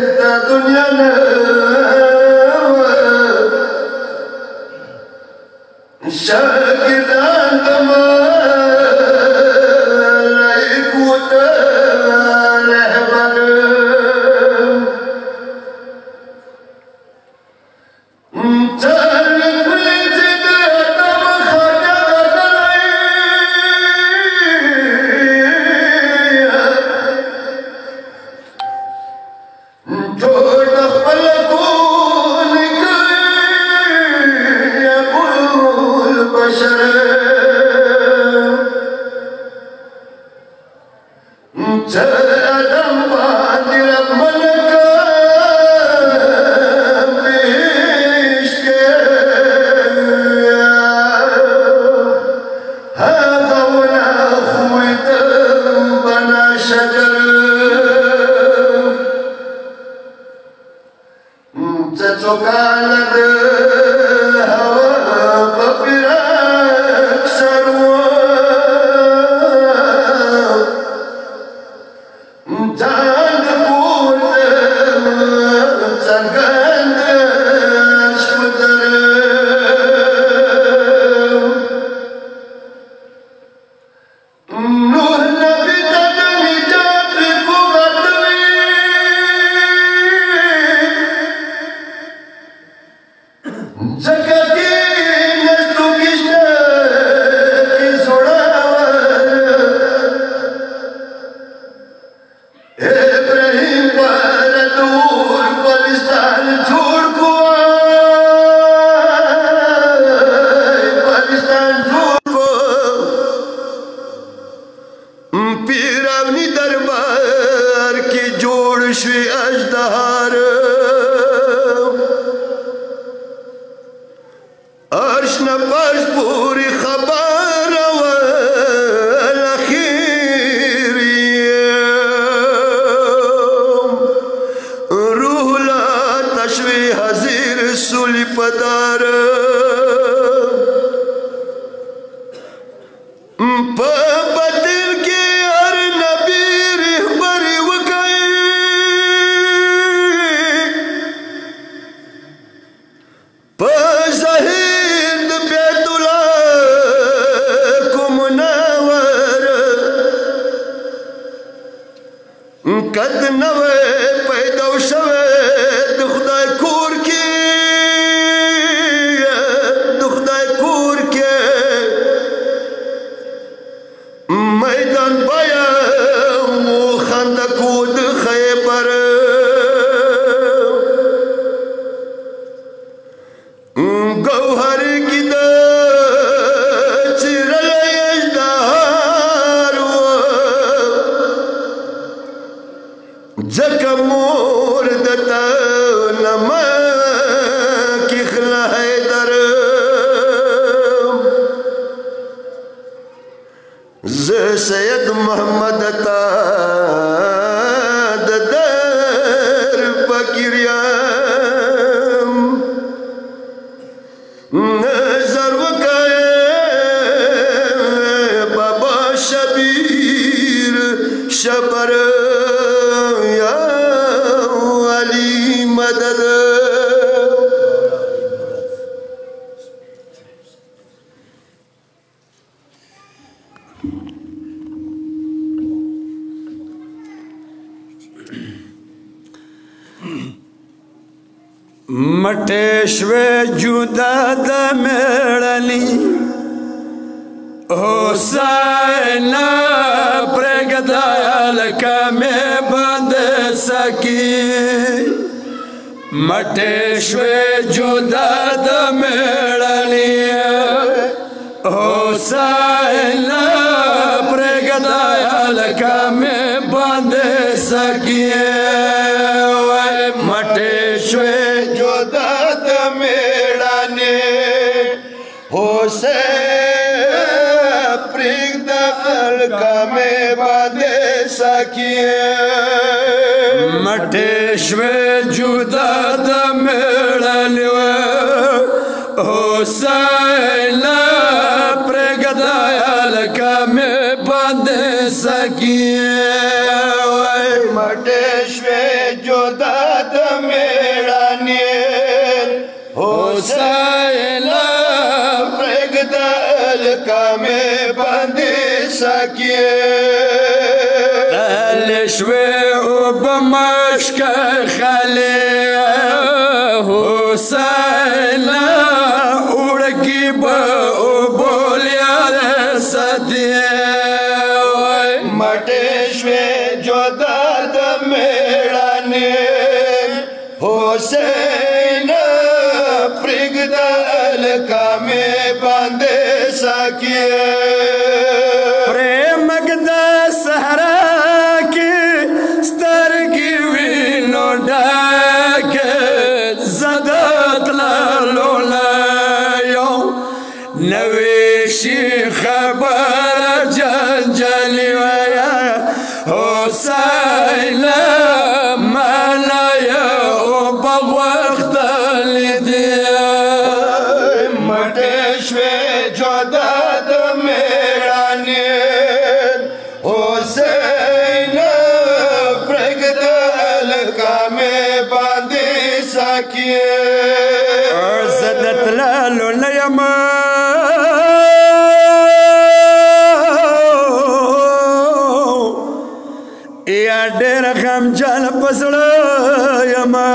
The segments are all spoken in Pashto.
दुनिया ने शागिदान तमालाई कुत रहबर मटेश्वे जुदा द मेळनी हुसैन प्रगदायल कमे बंद सकी मटेश्वे जुदा द मेळनी हुसैन प्रगदायल कमे बंद सकी मटेश्वे मटेश्वे जुदा द मेळनी हुसैन प्रगदायल कमे बंद सकी मटेश्वे जुदा شوی او بمشک خالی حسین اوڑکی با او بولیار سدی مٹے شوی جدا د میړانې حسین پرېږد الکامې باندې ساکیه نویشی خبر جنجلی ویا حسین مالایا او بوقت لیدیا مٹشوی جدا د میړانې حسین پرېږد الکامې باندې ساکیه زدت لالو لیما یا ډېر غمجن په زړه یما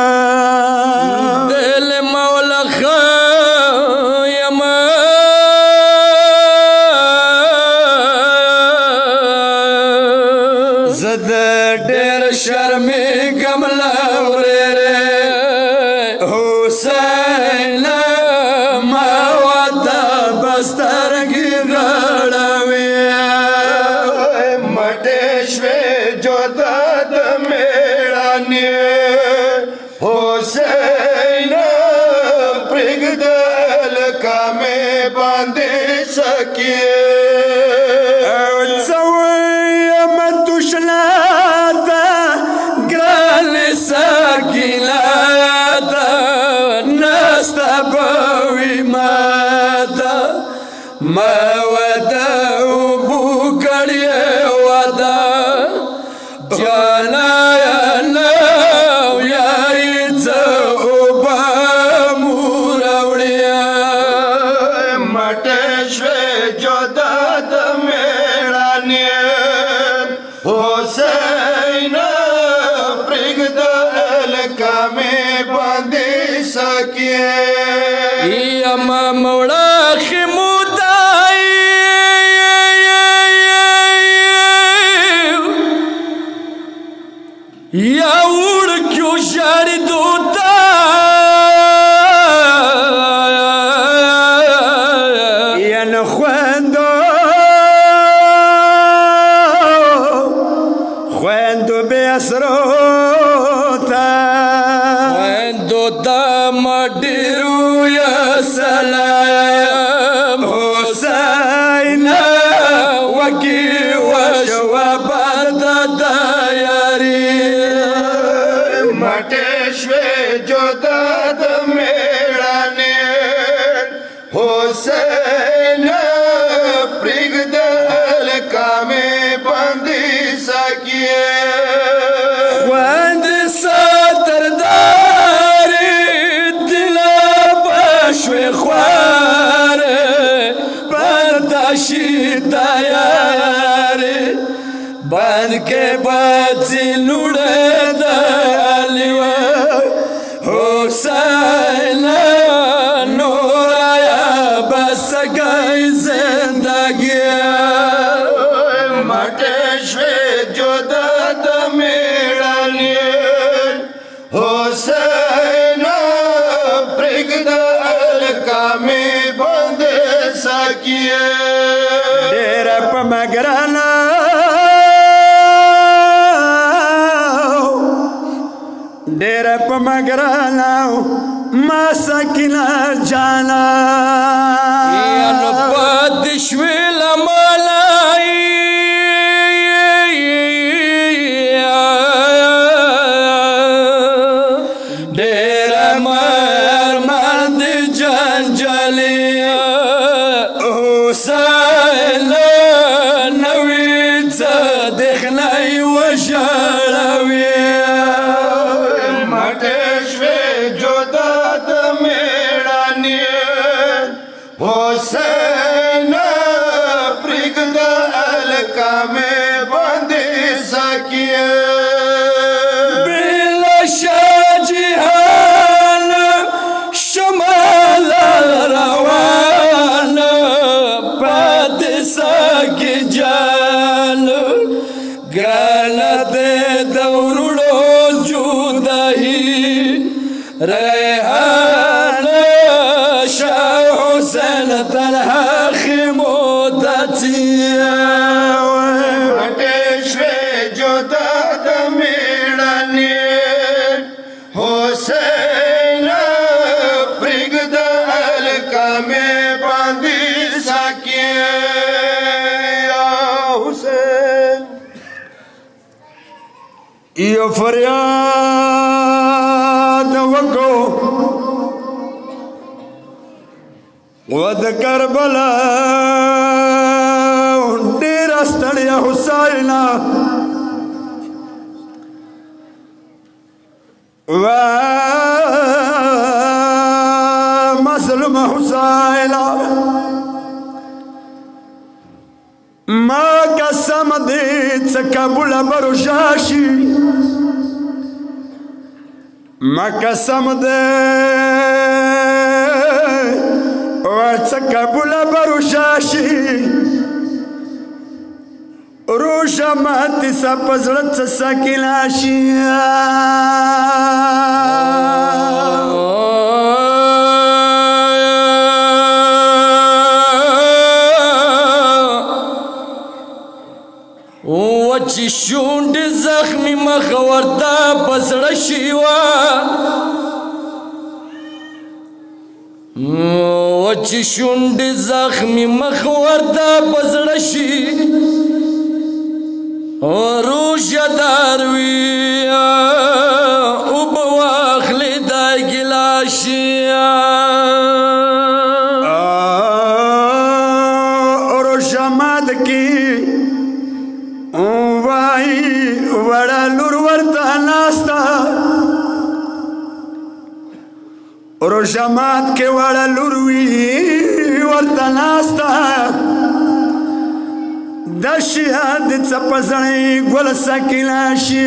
دل مولا یما زه د ډېر شرمېږم له ورېرې حسین ما ورته به سترګې غړوې مټې شوې جدا د میړانې حسین پرېږد الکامې باندې سکیه څه ویم دشلاته ګرانې سرګیله ده نسته به وي ماته ما وده اوبو کړې وده جانانه یاري څه اوبه مو راوړې مټې شوې جدا د میړانې حسین پرېږد الکامې باندې سکیه یما موړه خمودای یا وړکیو ژاړي دوتا یا نه خویندو بې اسرو ته خویندو ته ما ډېر سلام حسین وکی وشوه بند د یاري مټې شوې جدا د میړانې حسین پرېږد الکامې باندې ساکیه خوند ساتردارې دله بشوې خواره برداشي تیارې بند کې بځي لوړه د علیوه حسین نورایا بسګی زندګي مټې شوې جدا د میړانې حسین پرېږد الکامې باندې ساکیه ډېر په مګرانه ډېر په مګرانه ما سکینه جانا یا نو پاتې شوې له مالای ډېر مرمان د جنجالي حسین نوې څه دخنای وژړوي مټې شوې جدا د میړانې حسین پرېږد الکامې باندې ساکیه ریحان شاه حسین طلحه خیموتتی شوی جدا د میړانې حسین پرېږد هلکه مې باندې ساکي یا حسین یو فریاد وکړو و د کربلا ډېره ستړیا حسینا و مظلوم حسینا ما قسم دې څه کابله به روژاشي ما قسم دې څه کابله به روژاشي روژه ماتې سه په زړه څه سکینه شي وچی شونډې زخمي مخ ورته په زړه شي وچی شونډې زخمي مخ ورته په زړه شي روژه دار وي اوبه واخلي دا ګیلاشي روژه مات کې وای وړه لور ورته ناسته روژه مات کې وړه لور وي ورته ناسته د شهاد څه په زړه ګل سکینه شي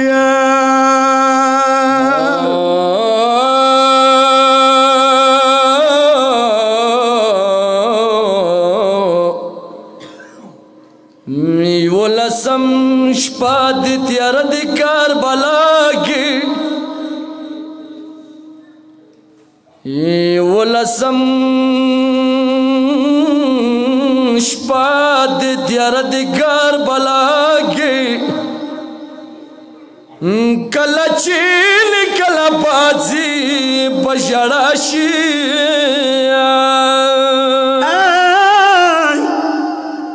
ولسم شپه د تیاره د کربلا کې ولسم شپه د تیاره د کربلا کې کله چې کله پاڅي په ژړا شي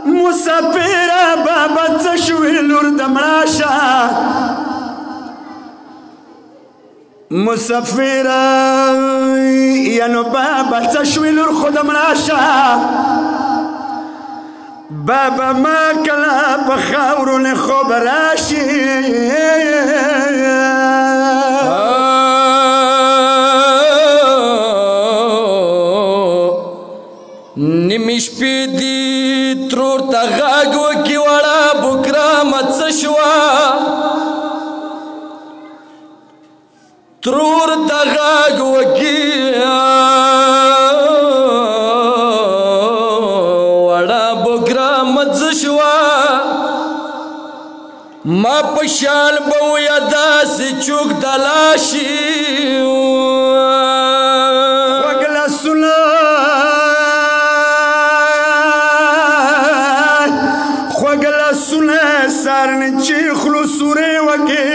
مسافره بابا څه شوې لور د مړه شه مسافره یانو بابا څه شوې لور خو د مړه شه بابا ما کله په خاورو نه خوب راشي نیمې شپې دي ترور ته غږ وکړي وړه بوکرامه څه شوه ترور ته غږ وکړي وړه بوکرامه څه شوه ما په شان به ویه داسې چوک دلاشي وګلسونه سارن چې خلو سورې وکې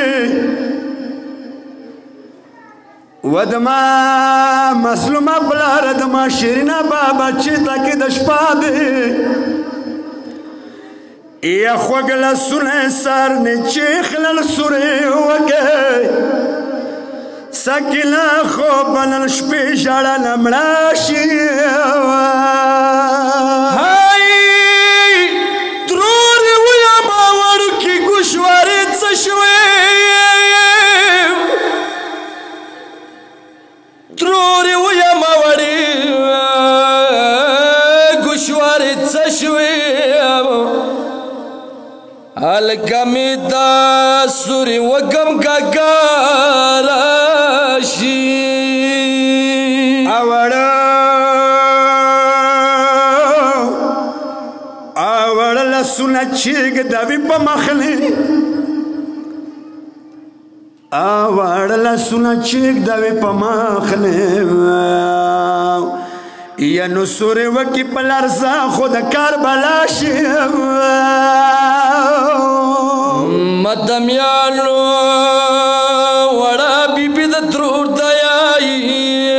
ودما مسلمه بلار دما شیرینه بابا چې تکې د شپه دی یا خوږ لاسونه سارن چې خلل سورې وکې سکینه خو بنل شپې ژړه مړه شي الکمی دا سوری وگم گگاراشی اوڑا لسونا چیگ دوی پا مخلی دوار لسونا چیک دوی پا مخنه یا نصور وکی پلرزا خود کربلا شیم مدمیانو وڑا بی بی دا ترور دیائی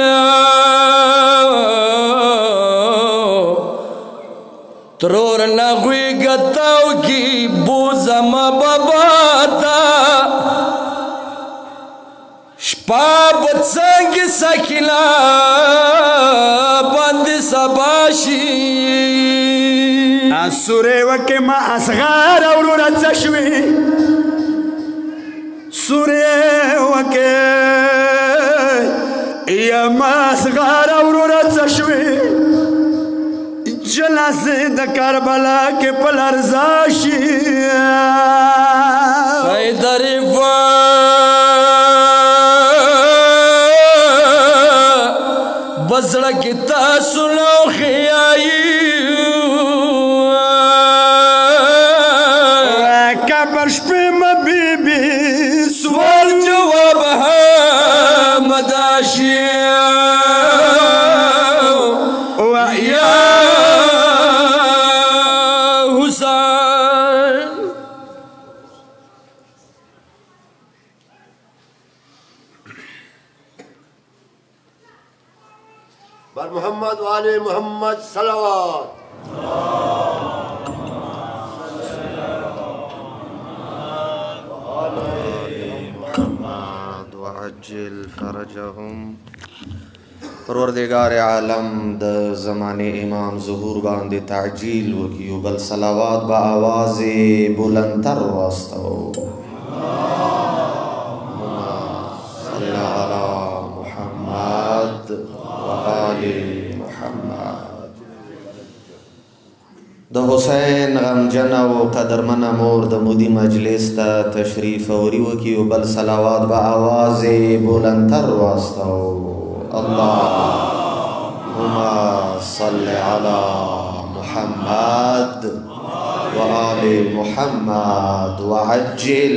ترور نغوی گتاو کی بوزم بابا تا شپا بچنگ سکیلا بند سباشی سوره وکی ما اصغار اورورا چشوی سوره وکی یا ما اصغار اورورا چشوی جلاسه د کربلا کے پلرزاشی سیدری بزړه کې تاسو نو خیاي کبر شپې مبيبي سوال جواب مداشي ويا حسين بر محمد و آل محمد صلوات وعجل فرجهم پروردگار عالم د زمانے امام ظہور باندې تعجیل وکیو بل صلوات با آواز بلندتر واستو صلی علی محمد و آل محمد د حسین غمجن و قدرمن مور د مودی مجلس ته تشریف اوری وکیو بل صلوات با آواز بلندتر واستو اللهم صل على محمد وآل محمد وعجل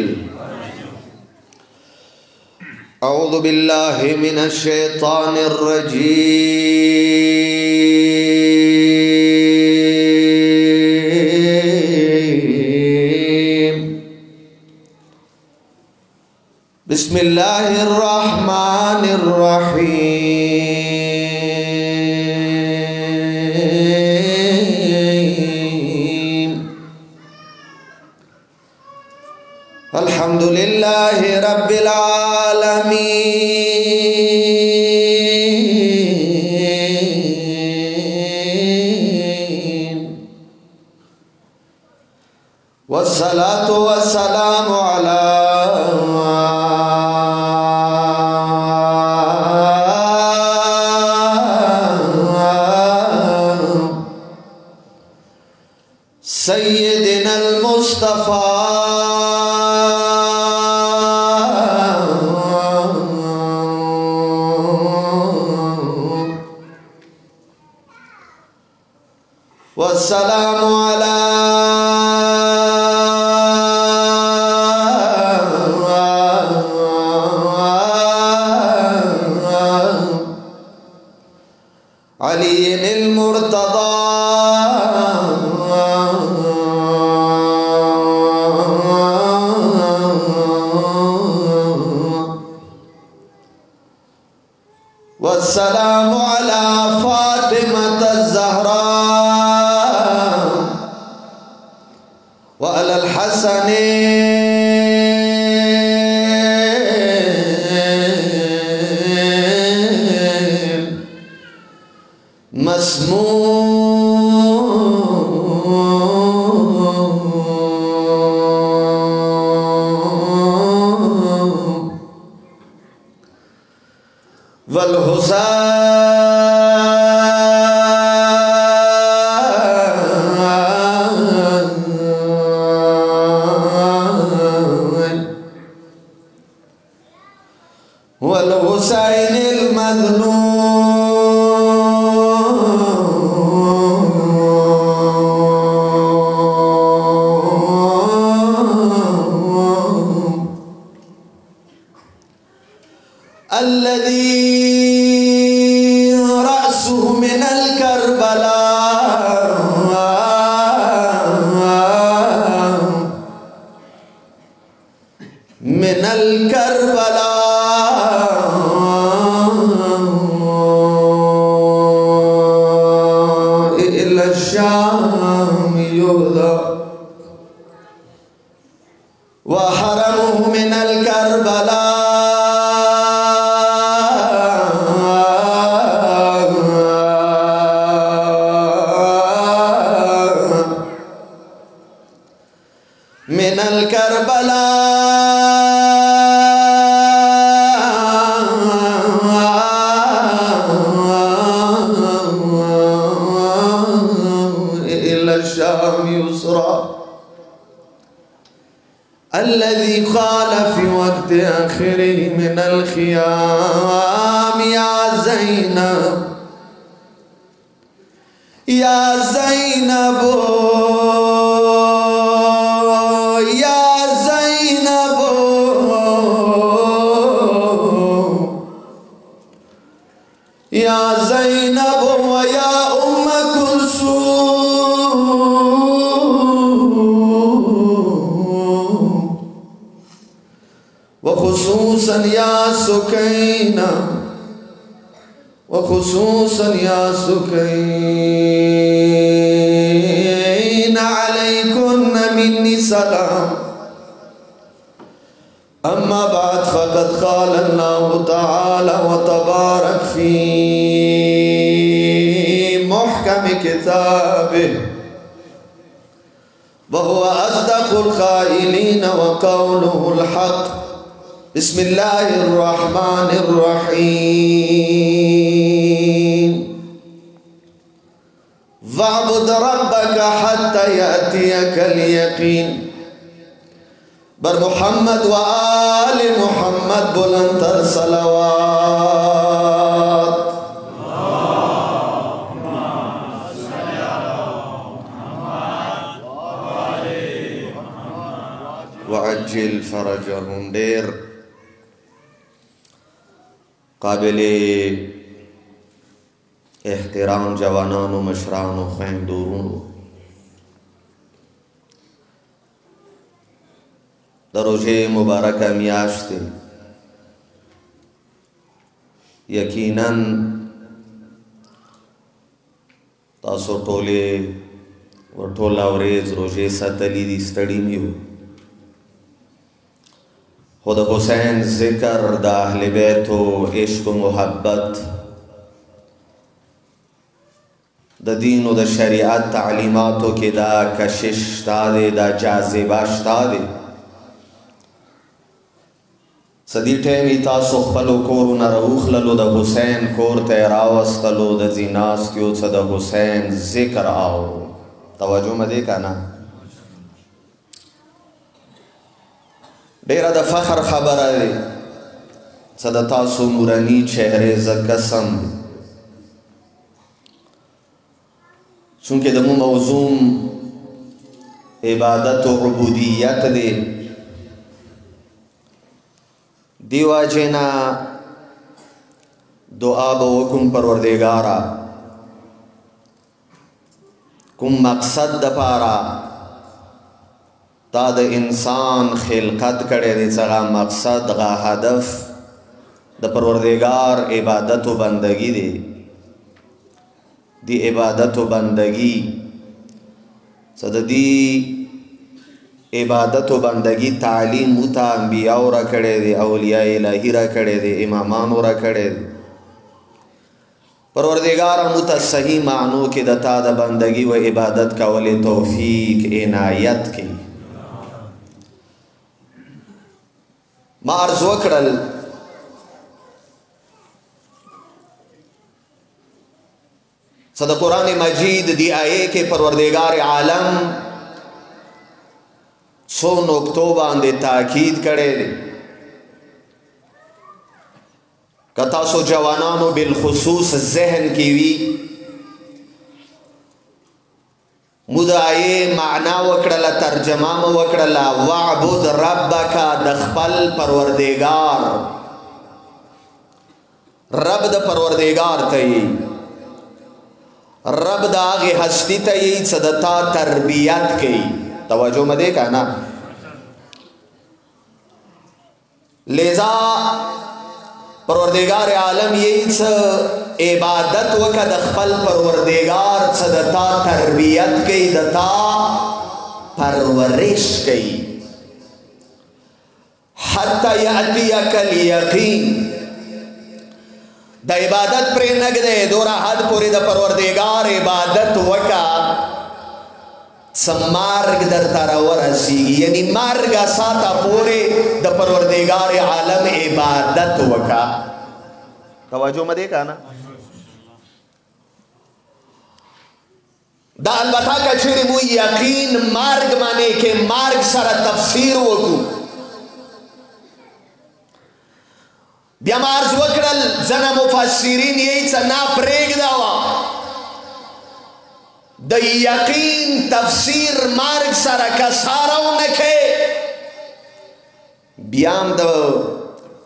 أعوذ بالله من الشيطان الرجيم بسم الله الرحمن الرحيم الحمد لله رب العالمين والصلاة والسلام على سيدنا المصطفى والسلام على علي المرتضى والسلام على فاطمة الزهراء وعلى الحسن مسموم والحسين المظلوم الذي رأسه من الكربلاء من الكربلاء إلى الشام يهدى وحرمه من الكربلاء من الكربلاء إلى الشام يسرى الذي قال في وقت آخره من الخيام يا زينب يا زينب يا زينب يا زينب ويا أم كلثوم وخصوصا يا سكينة وخصوصا يا سكين عليكن مني سلام. أما بعد فقد قال الله تعالى وتبارك في محكم كتابه وهو أصدق القائلين وقوله الحق. بسم الله الرحمن الرحيم واعبد ربك حتى يأتيك اليقين. بر محمد و آل محمد بلندتر صلوات. وعجل فرجهم. ډیر قابل احترام جوانانو مشرانو خویندورونو د روژې مبارکه میاشت دی. یقینا تاسو ټولې ټوله ورځ روژې ساتلي دي، ستړي مې یو، خو د حسین ذکر د اهل بیتو عشق و محبت د دین و د شریعت تعلیماتو کې دا کشش شته دی، دا جاذبه شته دی. صدی ټیمې تاسو خپلو کورونه راوخللو، د حسین کور ته یې راوستلو، د ځي ناست یو څه د حسین ذکر او توجه مه دی که نه؟ ډیره د فخر خبره دی څه د تاسو نوراني چهرې زه قسم، چونکې د مو موضوع عبادت و عبودیت دی. دی واجې نه دعا به وکړم پروردګاره کوم مقصد دپاره تا د انسان خلقت کړی دی، څه هغه مقصد هغه هدف د پروردګار عبادت و بندگی دی. دی عبادت و بندگی څه د دې عبادت و بندگی تعلیم مو ته انبیاو را کړی دی، اولیاء الهی را کړی دی، امامانو را کړی دی. پروردګار مو ته صحیح معنو کې د تا د بندگی و عبادت کولې توفیق عنایت کړي. ما عرض وکړل څه د قرآن مجید دی آیې کې پروردګار عالم څو نقطو باندې تاکید کړی دی. که تاسو جوانانو بالخصوص ذهن کې وي، مو د آیې معنا وکړله، ترجمه مو وکړله، واعبد ربک، د خپل پروردګار رب د پروردگار ته یې رب د هغې هستی ته یې څه د تا تربیت کوي توجه مه دی که نه لذا پروردگار عالم یې څه عبادت وکړه د خپل پروردگار څه د تا تربیت کوي د تا پرورش کوي حتی یأتیک الیقین د عبادت پرې نږدې دوره حد پورې د پروردگار عبادت وکړه څه مرګ درته راورسېږي یعنی مرګه ساته پورې د پروردگار عالم عبادت وکړه توجه مه دی که نه دا البته که چیرې مو یقین مرګ منې کې مرګ سره تفسیر وکړو بیا ما عرض وکړل ځنه مفسرین یې څه نه پرېږده وه د یقین تفسیر مرګ سره که ساره ونه کوې بیا هم د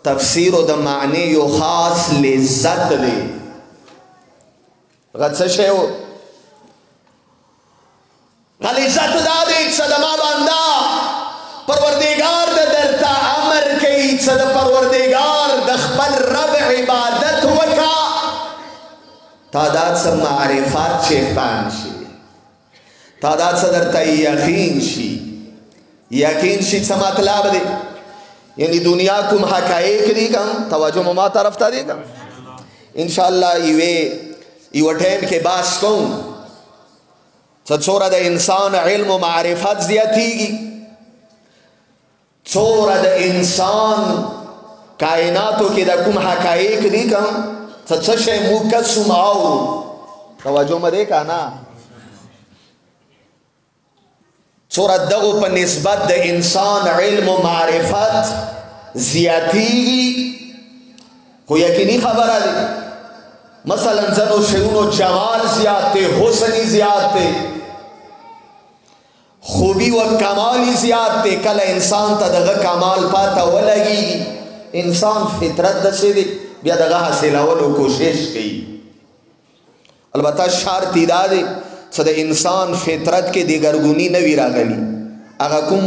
تفسیرو د معنی یو خاص لذت دی هغه څه شی و هغه لذت دا دی چې د ما بنده پروردگار د درته امر کوي چې د پروردگار د خپل رب عبادت وکړه تا دا څه معرفت چیختان شي تا دا څه درته یقین شي یقین شي څه مطلب دی یعنی دنیا کوم حقایق دي که توجه مو ما طرف ته دی که انشاءالله یوه ټایم کې بحث کوم څه څومره د انسان علم و معرفت زیاتیږي څومره د انسان کائناتو کې د کوم حقایق دي که څه شی موږ کسوم اورو توجه مه دی که نه څومره دغو په نسبت د انسان علم و معرفت زیاتیږي خو یقیني خبره دی مثلا ځنو شیونو جمال زیات دی حسنی زیات دی خوبی و کمالی زیات دی کله انسان ته دغه کمال پاته ولګیږي انسان فطرت داسې دی بیا دغه حاصلولو کوشش کوي البته شرط یې دا دی څه د انسان فطرت کې دیګرګونی نه وي راغلي هغه کوم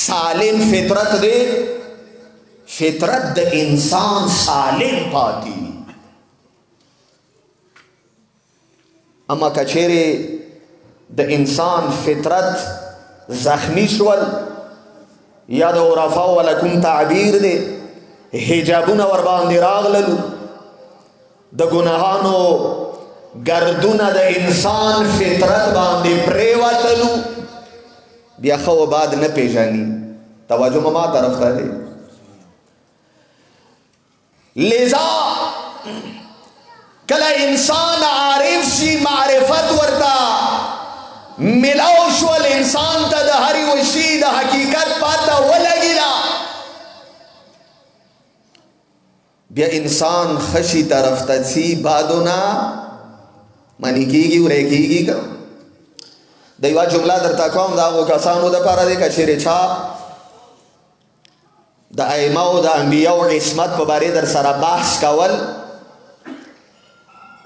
سالم فطرت دی فطرت د انسان سالم پاتې وي اما که چیرې د انسان فطرت زخمی شول یا د عرفاو والا کوم تعبیر دی حجابونه ورباندې راغللو د ګناهانو گردونه د انسان فطرت باندې پریوتلو بیا ښه و باد نه پیژني توجه ما طرف ته دی لذا کله انسان عارف شي معرفت ورته ملاو شول انسان ته د هر یو شي د حقیقت پاته ولګېده بیا انسان خشي طرف ته ځي بادو نه منی کیږي ورې کیږي که د یوه جمله درته کوم د هغو کسانو دپاره دی که چیرې چا د ائمهو د انبیاو عصمت په بارې در سره بحث کول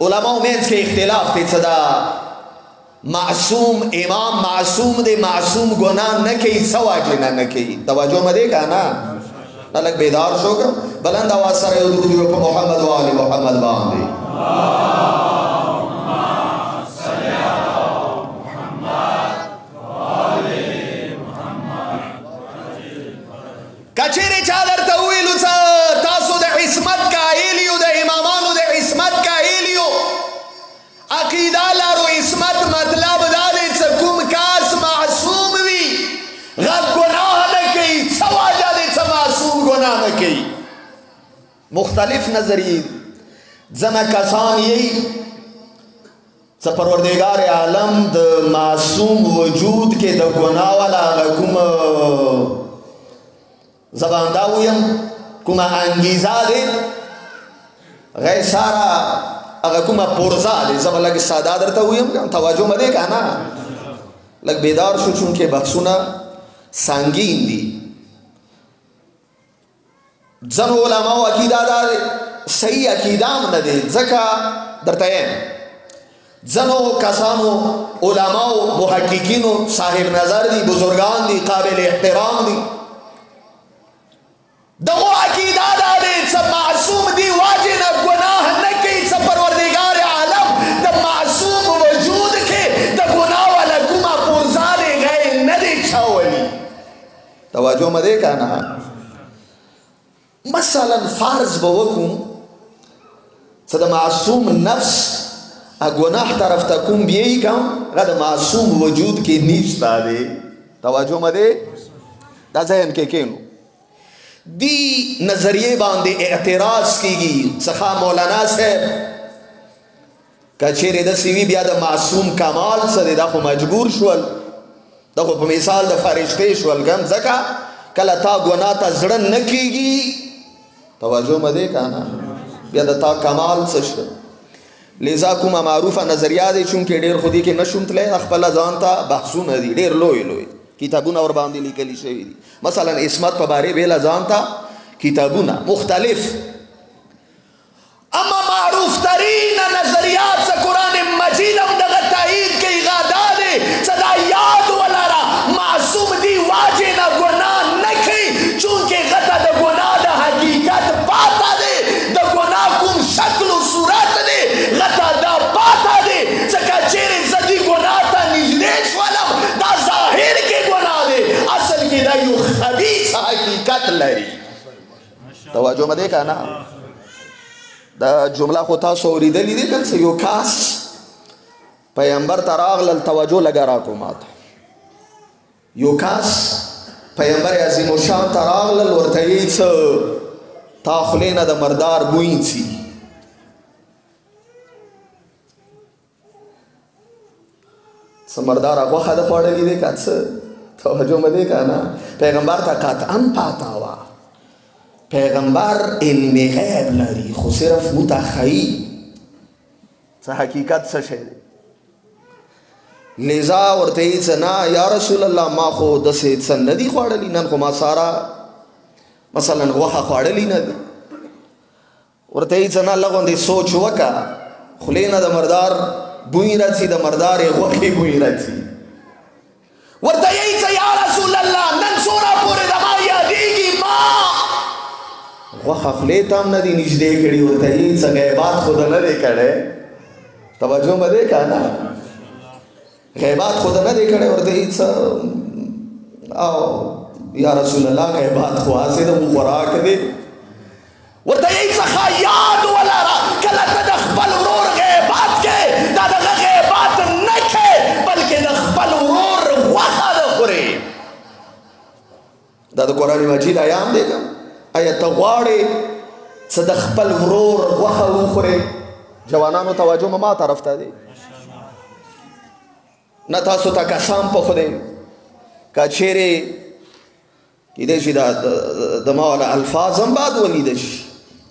علماو منځ کې اختلاف دی څه دا معصوم امام معصوم دی معصوم ګناه نه کوي څه وجې نه کوي توجه مه دی که نه لږ بیدار شو که بلند اواز سره یو درود په محمد و آل محمد باندې کچېرې چا درته وویلو څه تاسو د عصمت قایل یو د امامانو د عصمت قایل یو عقیده لرو عصمت مطلب دا دی څه کوم کس معصوم وي غټ ګناه نه کوي څه وجه دی څه معصوم ګناه نه کوي مختلف نظریې ځنه کسان یې څه پروردگار عالم د معصوم وجود کې د ګناه والا هغه کوم زبان دا ویم کومه انګیزه دی غیر ساره هغه کومه پرزه دی زه به لږ ساده درته ویم توجه مه دی که نه لږ بیدار شو چونکې بحثونه سنګین دي ځنو علماو عقیده دا دی صحیح عقیده هم نه دی. ځکه درته یم ځنو کسانو علماو محققینو صاحب نظر دي بزرگان دي قابل احترام دي دغو عقیده دا دی څه معصوم دی واجې نه ګناه نه کوي څه پروردګار عالم د معصوم وجود کې د ګناه والا کومه پرځانې غی نه دی چاولي. توجه مه دی که نه. مثلا فرض به وکړو څه د معصوم نفس گناه طرف تا کوم بیایی کم غد معصوم وجود کی نیستا دے. توجہ مدے دا ذہن کے کینو دی نظریے باندے اعتراض کی گی سخا مولانا صاحب کچھے دا سیوی بیا دا معصوم کمال سدے دا خو مجبور شول دا خو پا مثال دا فرشتے شول کم زکا کلا تا گناہ تا زڑن نکی گی. توجہ مدے کانا بیا دا تا کمال سشل لذا کومه معروفه نظریه دی چونکې ډېر خو دې کې نشم تللی خپله ځان ته بحثونه دي ډېر لوی لوی کتابونه ورباندې لیکلي شوي دي. مثلا عصمت په بارې بېله ځان ته کتابونه مختلف. اما معروف ترین نظریات څه قرآن مجید هم دغه تایید کوي غا دا دی څه دا یاد ولره معصوم دی واجې نه ګناه نه کوي چونکې غته د ګناه د حقیقت پاته دی د ګناه کوم شکل و صورت دی غته دا پاته دی ځکه چیرې زه دې ګناه ته نږدې شولم دا ظاهر کې ګناه دی اصل کې دا یو خبیث حقیقت لري. توجه مه دی که نه. دا جمله خو تاسو اورېدلې دي که څه یو کاس پیغمبر ته راغلل. توجه لږه راکړو ما ته. یو کاس پیغمبر عظیم الشان ته راغلل ورته یې څه تا خولې نه د مردار بوی څي. څه مرداره غوښه د خوړلې دی که څه. توجه مه دی که نه. پیغمبر ته قطعا پاته وه پیغمبر علم غیب لري خو صرف متخیل څه حقیقت څه شی دی. لذا ورته یې څه نه یا رسول الله ما خو داسې څه نه دي خوړلي نن خو ما ساره مثلا غوښه خوړلي نه دي. ورته یې څه نه لږ غوندې سوچ وکړه خولې نه د مردار بوی راځي د مردارې غوښې بوی راځي. ورته یې څه یا رسول الله نن څومره پورې د ما یادېږي ما غوښه خولې ته هم نه دي نږدې کړي. ورته یې څه غیبات خو ده نه دی کړی. توجه مه دی که نه. غیبات خو ده نه دی کړی. ورته یې څه او یا رسول الله غیبات خو هسې د مو خوراک دی. ورته یې څخه یاد ولره کله ته د خپل ورور غیبات کې دا دغه غیبات نه کې بلکې د خپل ورور غوښه ده خورې. دا د قرآن مجید ایام دی که آیا ته غواړې څه د خپل ورور غوښه وخورې. جوانانو توجه مه ما طرف ته دی نه تاسو ته قسم په خدای که چیرې کیدای شي د ما والا الفاظ هم باید ولیده شي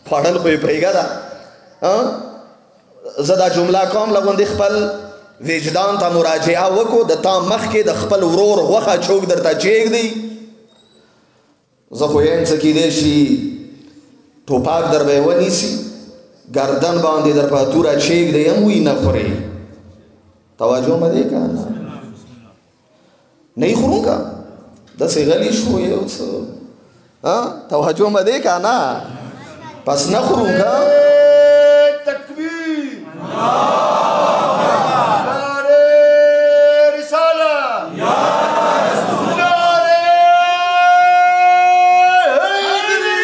خوړل خو یې پرېږه ده. زه دا جمله کوم لږ غوندې خپل وجدان ته مراجعه وکړو د تا مخکې د خپل ورور غوښه چوک درته چیږدي زه خو یم څه کیدای شي ټوپک در به یې ونیسي گردن باندې در په توره چیږدی هم وي نه خورې. توجه مه دی که نه. نه یې خورو که داسې غلی شو یو څه. توجه مه دی که نه. پس نه خورو که تکبیر نعره رساله نعره حیدری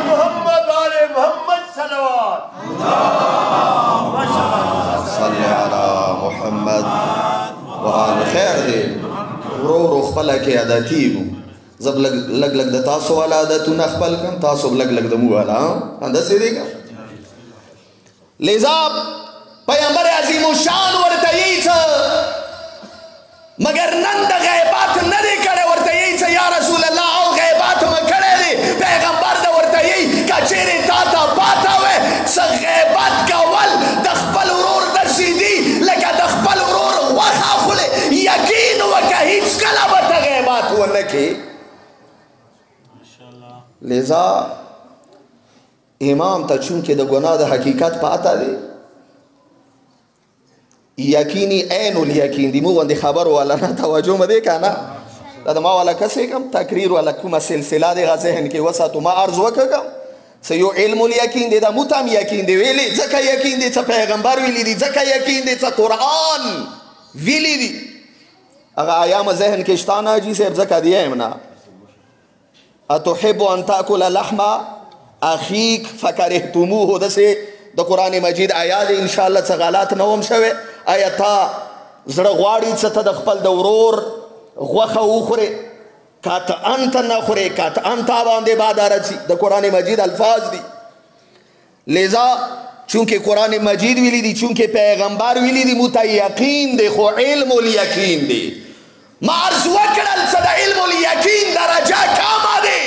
محمد آل محمد صلوات صلی علی محمد و آل خیر دی. ورو ورو خپله کې عادتي وو. زه به لږ لږ د تاسو والا عادتونه خپل کړم تاسو به لږ لږ د مو والا همداسې دی که. لذا پیغمبر عظیم الشان ورته یې څه مګر نن د غیبات نه دی کړی. ورته یې څه یا رسول الله او غیبات مه کړی دی. پیغمبر د ورته یې که چیرې تا ته پاته وی څه غیبت کول د خپل ورور داسې دي لکه د خپل ورور غوښه خورې. یقین وکړه هېڅکله به ته غیبات ونه کړې. لذا امام ته چونکې د ګناه د حقیقت پاته دی یقیني عین الیقین دی، موږ غوندې خبرو والا نه توجه مه دی که نه، دا د ما والا کسې کم تقریر والا کومه سلسله دی هغه ذهن کې وساتو. ما عرض وکړم څه یو علم الیقین دی، دا مو ته هم یقین دی ویلي، ځکه یقین دی څه پیغمبر ویلي دي، ځکه یقین دی څه قرآن ویلي دي. هغه ایام ذهن کې شته نه حاجي صاحب، ځکه دی یم نه. اتحب ان تاکل لحم اخیک فکرهتموه، داسې د قرآن مجید آیا دی انشاءالله څه غلط نه وم شوی. آیا تا زړه غواړي څه ته د خپل د ورور غوښه وخورې، قطعا ته نه خورې، قطعا تا باندې بعد راځي. د قرآن مجید الفاظ دي. لذا چونکې قرآن مجید ویلی دي، چونکې پیغمبر ویلی دي، موته یقین دی، خو علم الیقین دی. ما عرض وکړل څه د علم الیقین درجه کمه دی،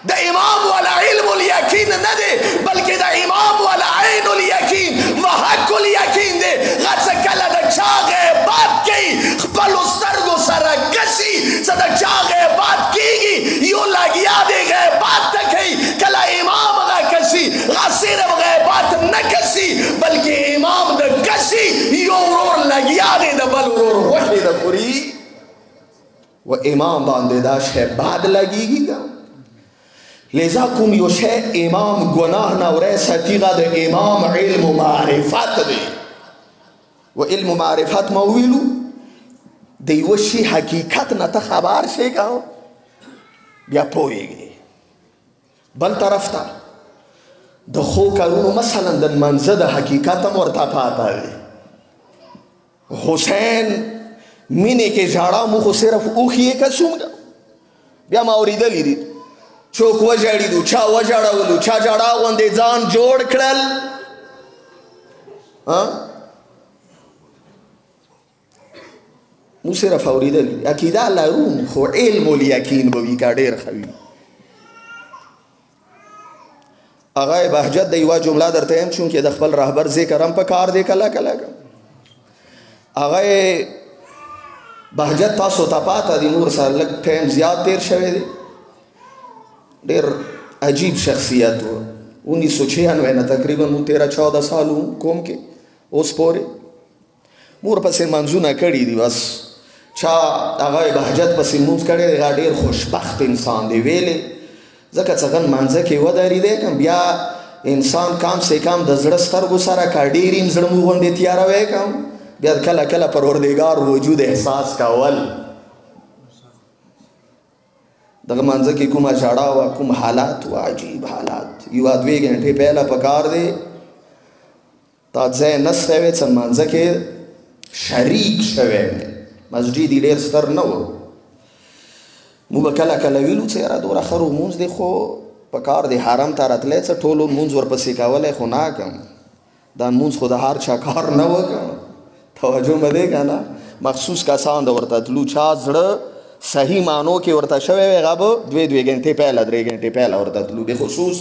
د امام والا علم الیقین نه دی، بلکې د امام والا عین الیقین و حق الیقین دی. غڅه کله د چا غیبت کوي خپلو سترګو سره کسي، څه د چا غیبت کیږي یو لګیا دی غیبت ته کوي. کله امام هغه کسي هغه صرف غیبت نه کسي، بلکې امام د کسي یو ورور لګیا دی د بل ورور غوښې د خوري، و امام باندې دا شی بد لګیږي. لذا کوم یو شی امام ګناه نه وری ستیغه د امام علم و معرفت دی. و علم و معرفت ما ویلو د یوه شي حقیقت نه ته خبر شې که بیا پوهېږي. بل طرف ته د ښو کارونو مثلا د لمانځه د حقیقت هم ورته پاته دی. حسین مینې کې ژړا مو خو صرف اوښ یې که څومره بیا ما اورېدلي دي څوک وژړېدو، چا وژړولو، چا ژړا غوندې ځان جوړ کړل. مو صرف اورېدلي عقیده لرو، خو علم الیقین به وي که ډېر ښه وي. هغه بهجت د یوه جمله درته یم، چونکې د خپل رهبر ذکر هم پکار دی کله کله. هغه بهجت تاسو ته پاته دی، نور سره لږ ټایم زیات تیر شوی دی. ډېر عجیب شخصیت و. 1996 نه تقریبا مو 13-14 سال کوم کې اوس پورې مور پسې منځونه کړي دي. بس چا هغه بهجت پسې مونځ کړی دی، هغه ډېر خوشبخت انسان دی ویلې، ځکه څه منځه کې ودرېدی که بیا انسان کم سے کم د زړه سترګو سره که ډېر یم زړه مو غوندې تیاروی کم بیا کله کله پروردګار وجود احساس کول. دغه منځه کې کومه ژړا وه، کوم حالات و، عجیب حالات. یوه 2 غنټې پهله پکار دی تا ځای نستی وی څه منځه کې شریک شوی وی. مسجد یې ډېر ستر نه و. مو به کله کله ویلو څه یاره دومره ښه لمونځ دی، خو پکار دی حرم ته راتلی څه ټولو لمونځ ورپسې کولی، خو نه کم دا لمونځ خو د هر چا کار نه وکړم. توجه مه دی که نه. مخصوص کسان د ورته تلو چا زړه صحیح معنو کې ورته شوی وی، هغه به 2 غنټې پهله 3 غنټې پهله ورته تلو. بخصوص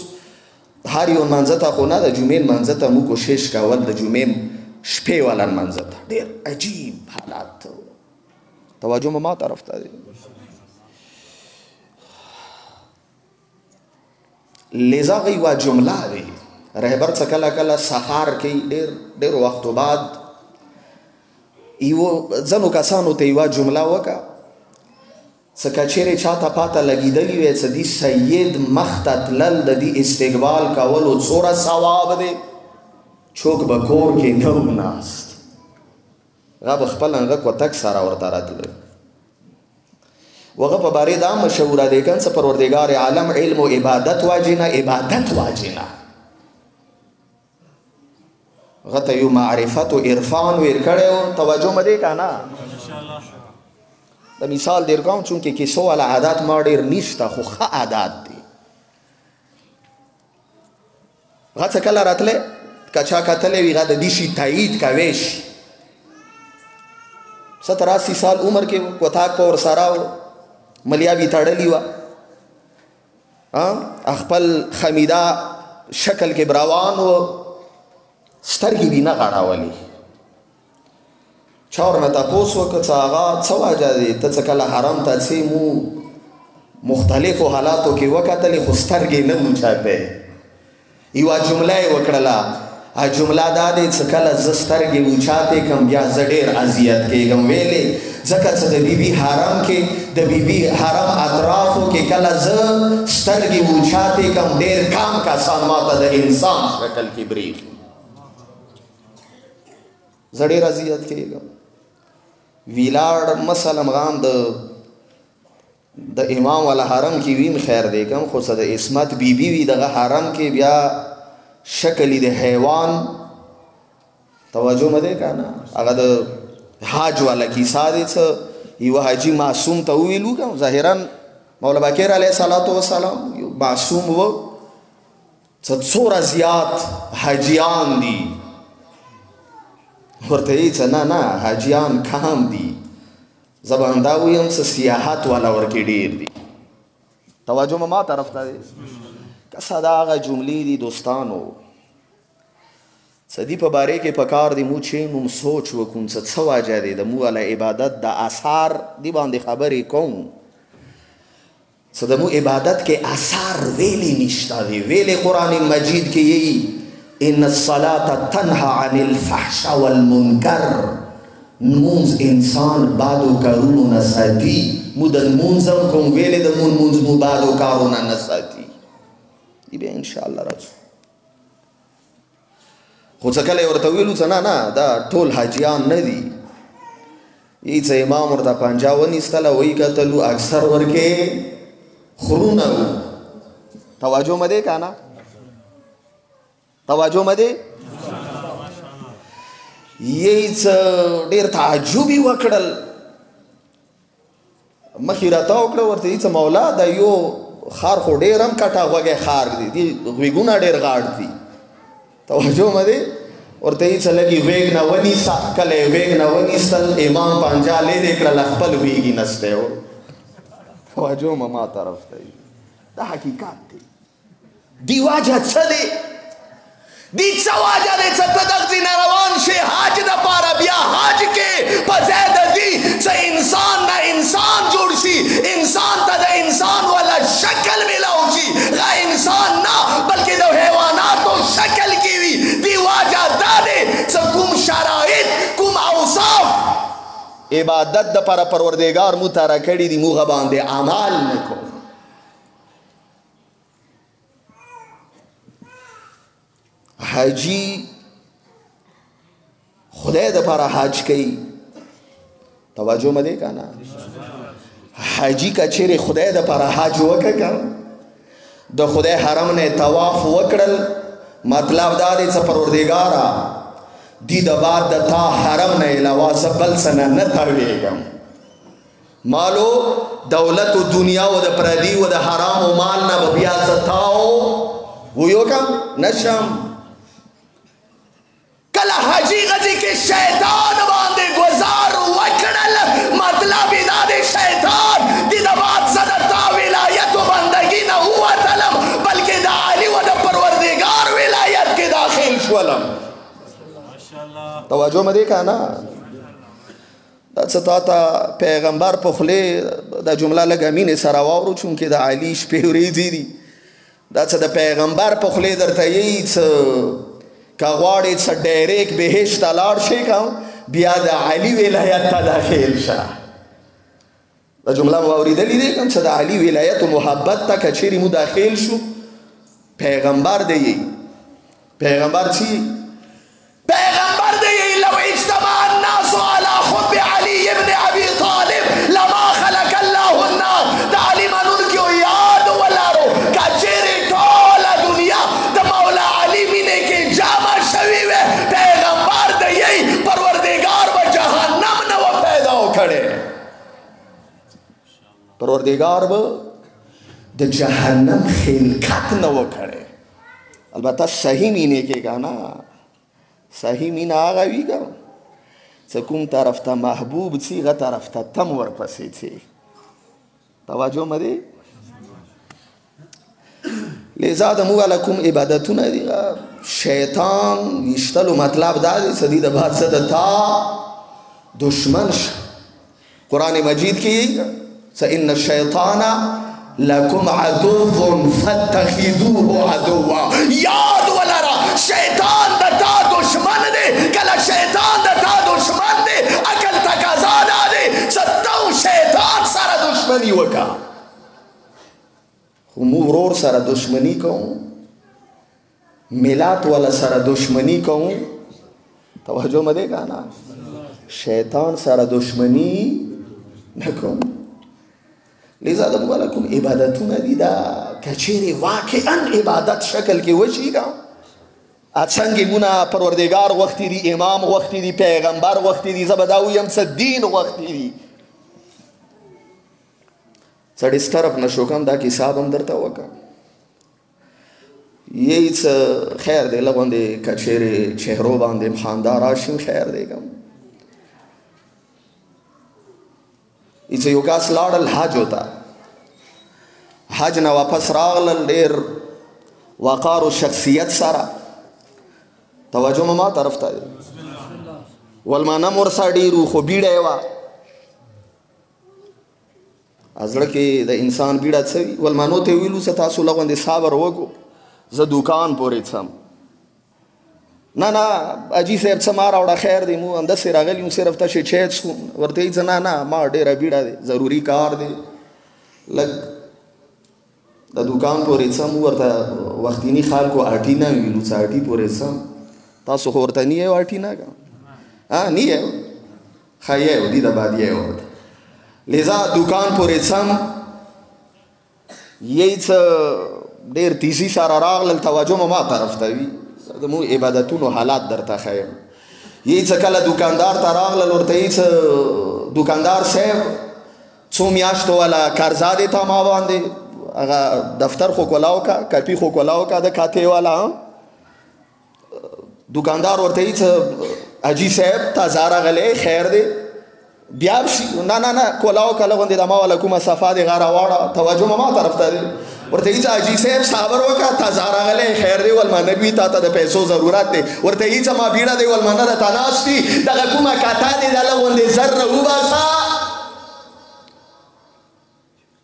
هر یو لمانځه ته خو نه، د جمعې لمانځه ته مو کوشش کول د جمعې شپې والا لمانځه ته. ډېر عجیب حالات. توجه مو ما طرف ته دی. لذا یوه جمله دی رهبر څه کله کله سهار کوي ډېر وختو بعد یو ځینو کسانو ته یوه جمله وکړه، څه که چیرې چاته پاته لګېدلي وی څه دي سید مخ ته تلل د دې استقبال کولو څومره ثواب دی، څوک به کور کې نه و ناست، هغه به خپل هغه کوتک سره ورته راتلل. وغه په باره دا مشهوره دی که څه پروردګار عالم علم و عبادت واجنه، عبادت واجنه هغه ته یو معرفت و عرفان ویر کړی و. توجه مه دی که نه. د مثال دیر کوم چونکې کیسو والا عادت ما ډېر نشته، خو ښه عادت دی. هغه څه کله راتلی که چا کتلی وي هغه د دې شي تایید کوی شي. 70-80 سال عمر کې کوتاک په ورسره و، ملیابي تړلي وه، خپل خمیده شکل کې براوان و، سترګې دې نه غړولې. چا ورنه تپوس وکړه څه هغه څه وجه دی، ته څه کله حرم ته ځې؟ مو مختلفو حالاتو کې وکتلې خو سترګې نه اوچاته یوه جمله یې وکړله جمله دا دی چې کله زه سترګې اوچاتې کړم بیا زه ډېر اذیت کېږم ویلې ځکه چې د بیبي حرم کې د بیبي حرم اطرافو کې کله زه سترګې اوچاتې کړم ډېر کم کسان ماته د انسان شکل کې برېښي زه ډېر اذیت کېږم ویلاړ مثلا غام د امام والا حرم کې ویم خیر دی کم خو څه د عصمت بیبي وي دغه حرم کې بیا شکل د حیوان توجه مده کنه هغه د حاج والا کیسه دی څه یو حاجی معصوم ته ویلو کوم ظاهرا مولا باقر علیه الصلاۃ والسلام یو معصوم و څوره زیات حاجیان دي ورته یې څه نه حاجیان کم دي زبان دا ویم څه سیاحت والا ورکې ډېر دي توجه ما طرف ته دی کسا دا هغه جملې دي دوستانو څه دي په باره کې پکار دی مو چې موږ سوچ وکړو څه وجه دی د مو علی عبادت د آثار دی باندې خبرې کوم څه د مو عبادت کې آثار ویلې نشته دی ویلې قرآن مجید کې یی ان الصلاة تنهى عن الفحشاء والمنکر نمونز انسان بادو کارونو نه ساتي مو د لمونځ هم کوم ویلې د لمونځ مو بادو کارونه نه ساتي دی بیا انشاءالله راځو خو څه کله یې ورته ویلو څه نه دا ټول حاجیان نه دي یې څه امام ورته پنجه ونیستله ویې کتلو اکثر ورکې خرونه وو توجه مه دی که نه توجه مه دی یې څه ډېر تعجب یې وکړل مخې راته وکړه ورته یې څه مولا دا یو خار خو ډېر هم کټه غوږی خار دی غوږونه ډېر غاړ دي توجه مه دی ورته یې څه لږې غوږ نه ونیسه کله یې غوږ نه ونیستل امام پنجه لرې کړله خپل غوږ یې نستی و توجه مه ما طرف ته دا حقیقت دی دی وجه څه دی دی څه وجه دی چې ته دغسې نه روان شې حج دپاره بیا حج کې په ځای د دې څه انسان نه انسان جوړ شي انسان ته د انسان والا شکل میلاو شي غا انسان نه بلکې د حیواناتو شکل کې وي دی وجه دا دی چې کوم شرایط کوم اوصاف عبادت دپاره پروردګار مو تاره کړي دي موږ باندې عمل نه کوو حاجی خدای دپاره حج کوي توجه مه دی که نه حاجی که چیرې خدای دپاره حج وکړه که د خدای حرم نه طواف وکړل مطلب دا دی څه پروردګاره دی د بعد د تا حرم نه علاوه زه بل څه نه تاویږم مالو دولت و دنیا و د پردي و د حرام و مال نه به بیا زه تاو ویوکم نشم کله حاجی غزی کې شیطان باندې گزار وکړل مطلب دا دی شیطان دی د بعد زه د تا ولایت و بندګي نه ووتلم بلکې د علي و د پروردګار ولایت کې داخل شولم توجه مه دی که نه دا څه تا ته پیغمبر په خولې دا جمله لږه مینې سره واورو چونکې د علي شپې ورځې دي دا څه د پیغمبر په خولې درته یی څه که غواړې څه ډایرکټ بهشت ته لاړ شې که بیا د علي ولایت ته داخل شه دا جمله مو اورېدلې دی کوم څه د علي ولایت و محبت ته که چیرې مو داخل شو پیغمبر دی یی پیغمبر چی پیغمبر دی یی لو اجتمع الناس على حب علي ابن ابي طالب لما خلق الله النار د علي منونکي یاد ولرو که چیرې ټوله دنیا د مولا علي مینې کې جمع شوي وې پیغمبر دی یی پروردګار به جهنم نه و پیدا وکړی پروردګار به د جهنم خلقت نه و کړی البته صحیح مینې کې که نه صحیح مینه هغه وي که څه کوم طرف ته محبوب څي هغه طرف ته تم ورپسې څي توجه مه دی لذا د موږ له کوم عبادتونه دي شیطان ویشتلو مطلب دا دی څه دي د بعد څه د تا دشمن شه قرآن مجید کې څه ان الشیطان لکم عدو فاتخذوه عدوا. یاد ولرا شیطان د تا دشمن دی. کله شیطان د تا دشمن دی عقل تقاضا دا دی چې تو شیطان سره دشمني وکړه. خو مو ورور سره دشمني کوو، ملت والا سره دشمنی کوو. توجه مده کانا شیطان سره دشمنی نکوم. لذا دم والا کوم عبادتونه دي دا کچېرې واقعا عبادت شکل کې وشي کا څنګه مونږه پروردگار وختي دي، امام وختي دي، پیغمبر وختي دي، زبداو يم څه دین وختي دي. سړی سترپ نشو کوم دا حساب هم درته وکړه. یہی خیر دے لغوندے کچھیرے چہرو باندے خاندار آشیم خیر دے گم. اسے یو کاس لاڑل حج ہوتا، حج نہ واپس راغلل دیر وقار و شخصیت سارا. توجہ مما طرف تا دے والمانا مرسا ڈیرو خو بیڑے وا ازلکے دا انسان بیڑا تسوی والمانو تے ویلو ستاسو لغوندے صابر وگو زه دوکان پورې څم. نه نه اجي صاحب څه ما راوړه خیر دی مو همداسې راغلي یو صرف تشې چای څښو. ورته یې څه نه نه ما ډېره بیړه دی ضروري کار دی لږ د دوکان پورې څم. ورته وختینی خلکو اټینه ویلو څه اټي پورې څم. تاسو خو ورته نه یو اټینه که نه یو ښه یو دي د بعد یو ورته. لذا دوکان پورې څم یې څه ډیر تیزی سره راغلل. توجه ما طرف ته وي د مو عبادتونو حالات درته ښیم. یې څه کله دوکاندار ته راغلل ورته یې څه دوکاندار صاحب څو میاشتو والا قرضه دی تا ما باندې هغه دفتر خو کولاو کا کاپي خو کولاو کا د کاتې والا. دوکاندار ورته یې څه حاجي صاحب تازه راغلی خیر دی بیا شي. نه نه نه کولاو کا لغوندې د ما والا کومه صفا دی غاړه واړه. توجه ما طرف ته دی ورته یې حاجي صاحب صبر وکړه تازه راغلی خیر دی ولمانه بي تا ته د پیسو ضرورت دی. ورته یې ما بیړه دی ولمانه راته ناست دي دغه کومه کاته دی د لغوندې زر وباسه.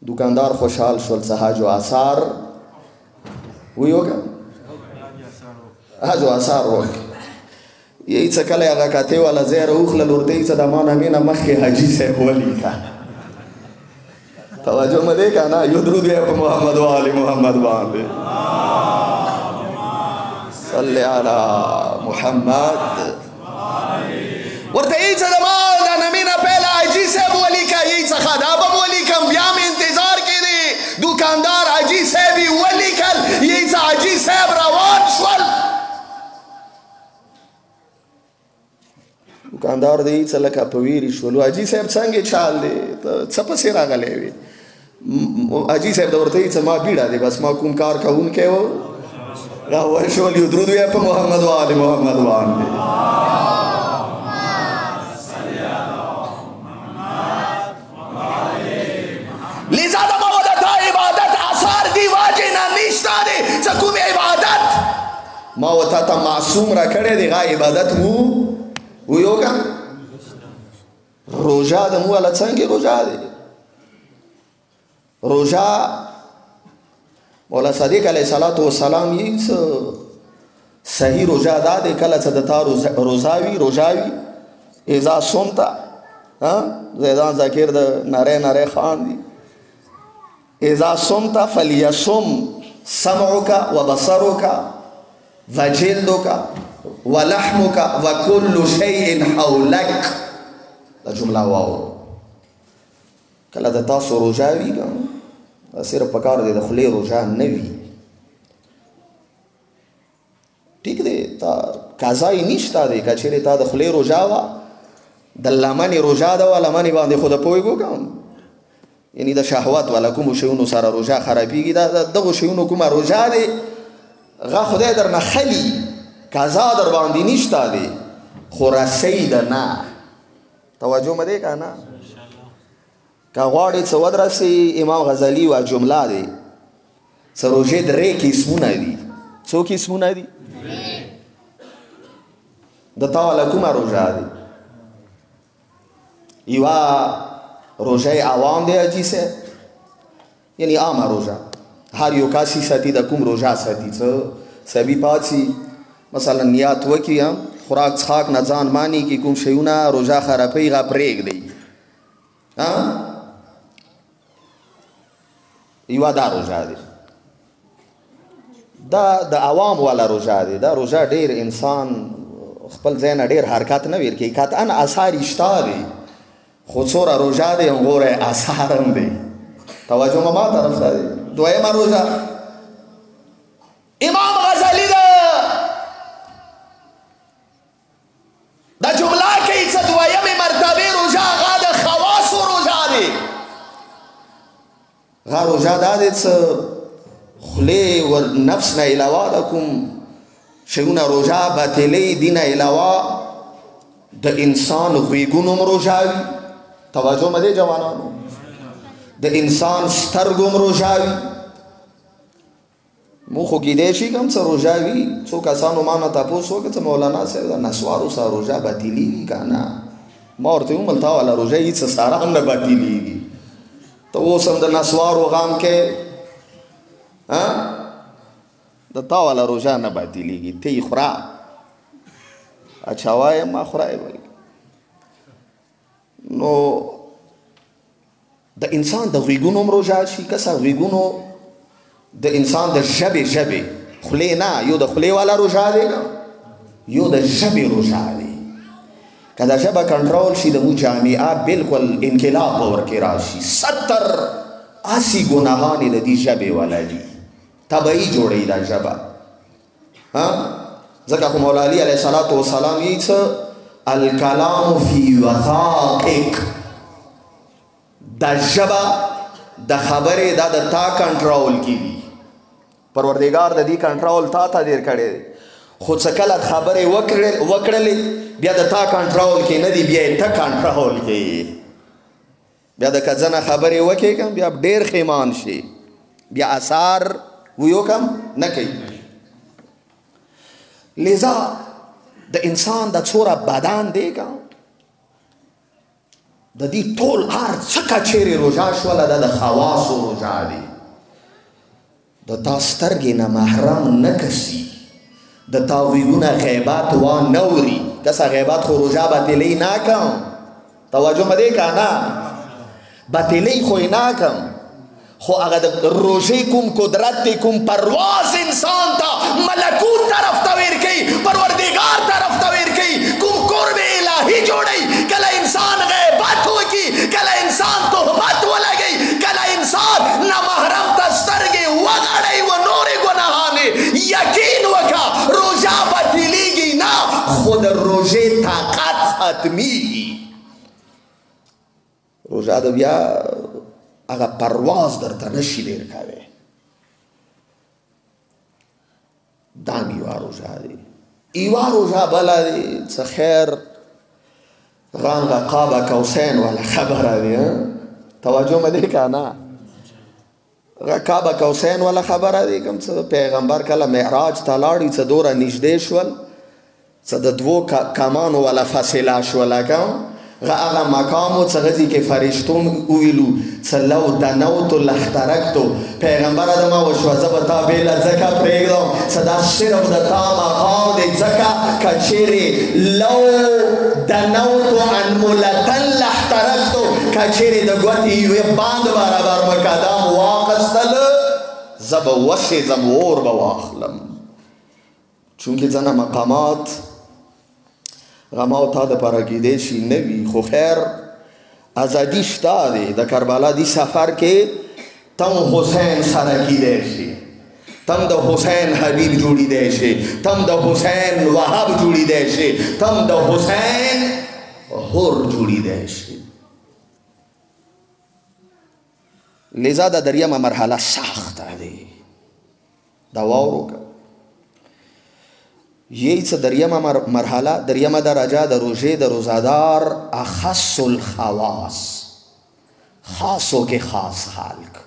دوکاندار خوشحال شول څه حاج و آثار وی وکړه حاج و آثار وکړه. یې څه کله هغه کاتې والا ځای راوخلل ورته یې څه د ما نه مینه مخکې حاجي صاحب ولیکه. توجه مې دی که نه. یو درود وایه په محمد و آل محمد باندې صلی علی محمد. ورته یې څه د ما د نه مینه پهله حاجي صاحب ولیکه. یې څه ښه دا به م ولیکم بیا مې انتظار کې دی. دوکاندار حاجي صاحب یې ولیکل. یې څه حاجي صاحب روان شول. دوکاندار دی څه لکه په ویرې شولو. حاجي صاحب څنګه چال دی څه پسې راغلی وي. حاجي صاحب د ورته یې څه ما بیړه دی بس ما کوم کار کوونکی و راور شول. یو درود وایه په محمد و آل محمد باندې لذا د ما د تا عبادت اثار دی واجې نه نشته دی څه کوم عبادت ما و تا ته معصوم را کړی دی. هغه عبادت مو ویو که روژه د مو والا څنګه روژه دی. روژه مولا صادق علیه صلات وسلام یې څه صحیح روژه دا دی کله څه د تا روژه وي روژه وي اذا صمت زیدان ذاکر د نری نری خان دی. اذا صمت فلیصم سمعک وبصرک وجلدک ولحمک وکل شیء حولک. دا جمله واو کله د تاسو روژه وي که صرف پکار دی د خولې روژه نه وي ټیک دی تا قضا یې نشته دی که چېرې تا د خولې روژه وه د لمنې روژه ده وه لمنې باندې خو د پوهېږو که یعنې د شهوت والا کومو شیونو سره روژه خرابېږي دا دغو شیونو کومه روژه دی هغه خدای در نه خلي قضا در باندې نشته دی خو رسۍ ده نه. توجه مې دی که نه که غواړې څه ودرسې امام غزالي وه جمله دی څه روژې درې قسمونه دي. څو قسمونه دي د تا والا کومه روژه دی. یوه روژه عوام دی حاجي صاحب یعنی عامه روژه هر یو کاسي ساتي د کوم روژه ساتي څه سبي پاتې مثلا نیات وکړي خوراک څښاک نه ځان ماني کې کوم شیونه روژه خرابوي هغه پرېږدئ یوه دا روژه دی دا د عوام والا روژه دی دا روژه ډېر انسان خپل ځای نه ډېر حرکت نه ورکوي قطعا اثار شته دی خو څومره روژه دی ګوره اثار هم دی توجه مو ما طرف ته دی دویمه روژه امام غزالی دا جمله کوي څه دویمې مرتبې روژه هغه د خواصو روژه دی هغه روژه دا دی څه خولې ور نفس نه علاوه د کوم شیونه روژه باطلې دي نه علاوه د انسان غوږونو هم روژه وي توجه مه دی جوانانو د انسان سترګو هم روژه وي مو خو کیدای شي کوم څه روژه وي څو کسانو ما نه تپوس وکړه چې مولانا صاحب د نسوارو سره روژه باطلېږي که نه ما ورته وویل تا والا روژه هېڅ سره هم نه باطلېږي ته اوس هم د نسوارو غم کې د تا والا روژه نه باطلېږي ته یې خوره اچھا وایم ما خورای وایي نو د انسان د غوږونو هم روژه شي که څه غوږونو د انسان د ژبې خولې نه یو د خولې والا روژه دی یو د ژبې روژه دی که دا ژبه کنټرول شي د مو جامعه بالکل انقلاب به ورکې راشي 70-80 ګناهانې د دې ژبې والا دي طبعي جوړوي دا ژبه ځکه خو مولا علي علیه الصلاة والسلام یې څه الکلام فی وثاقک دا ژبه د خبرې دا د تا کنټرول کېږي پروردګار د دې کنټرول تا ته ډېر کړی دی خو څه کله خبرې وکړلې بیا د تا کنټرول کې نه دي بیا یې ته کنټرول کوي بیا د که ځنه خبرې وکړې که بیا ډېر خیمان شي بیا اثار ویو کم نه کوي لذا د انسان د څوره بدن دی که د دې ټول هر څه که چیرې روژه شوله دا د خواصو روژه دی د تا سترګې نه محرم نه کسي د تا غوږونه غیبت وانه اوري کسه غیبت خو روژه باطلۍ نه کم توجه مه دی که نه باطلۍ خو یې نه کم خو هغه د روژې کوم قدرت دی کوم پرواز انسان ته ملکوت طرف ته ورکوي پروردګار طرف ته ورکوي کوم قرب الهي جوړوي کله انسان غیبت وکړي کله انسان تهمت ولګوي کله انسان نامحرم ته سترګې وغړوي و نورې ګناهانې یقین وکړه روژه باطلېږي نه خو د روژې طاقت ختمیږي روژه د بیا هغه پرواز درته نشي ډېر کوی دا هم یوه روژه دی یوه روژه بله دی څه خیر غانغه قاب کوسین والا خبره دی توجه مه دی که نه قاب کوسین والا خبره دی کوم څه پیغمبر کله معراج ته لاړي څه دوره نږدې شول څه د دوو کمانو والا فاصله شوله کوم هغه مقام و څه غځي کې فرشتو وویلو څه لو دنوتو لاخترکتو پیغمبر ادمه وشوه زه به تا بېله ځکه پرېږدم څه دا صرف د تا مقام دی ځکه که چیرې لو دنوتو انمولتن لاخترکتو که چیرې د ګوتې یوې باند برابر به قدم واخیستله زه به وسېځم اور به واخلم چونکې ځنه مقامات غما او تا د پاره کېدی شي نه وي خو خیر ازادي شته دی د کربلا دی سفر کې تم حسین سره کېدی شي تم د حسین حبیب جوړېدی شي تم د حسین وهاب جوړېدی شي تم د حسین حر جوړېدی شي لذا د دریمه مرحله سخته دی دا واورو که یہی څه دریمه مرحله دریمه درجه د روژې د روزادار اخص الخواص خاصو کې خاص خلق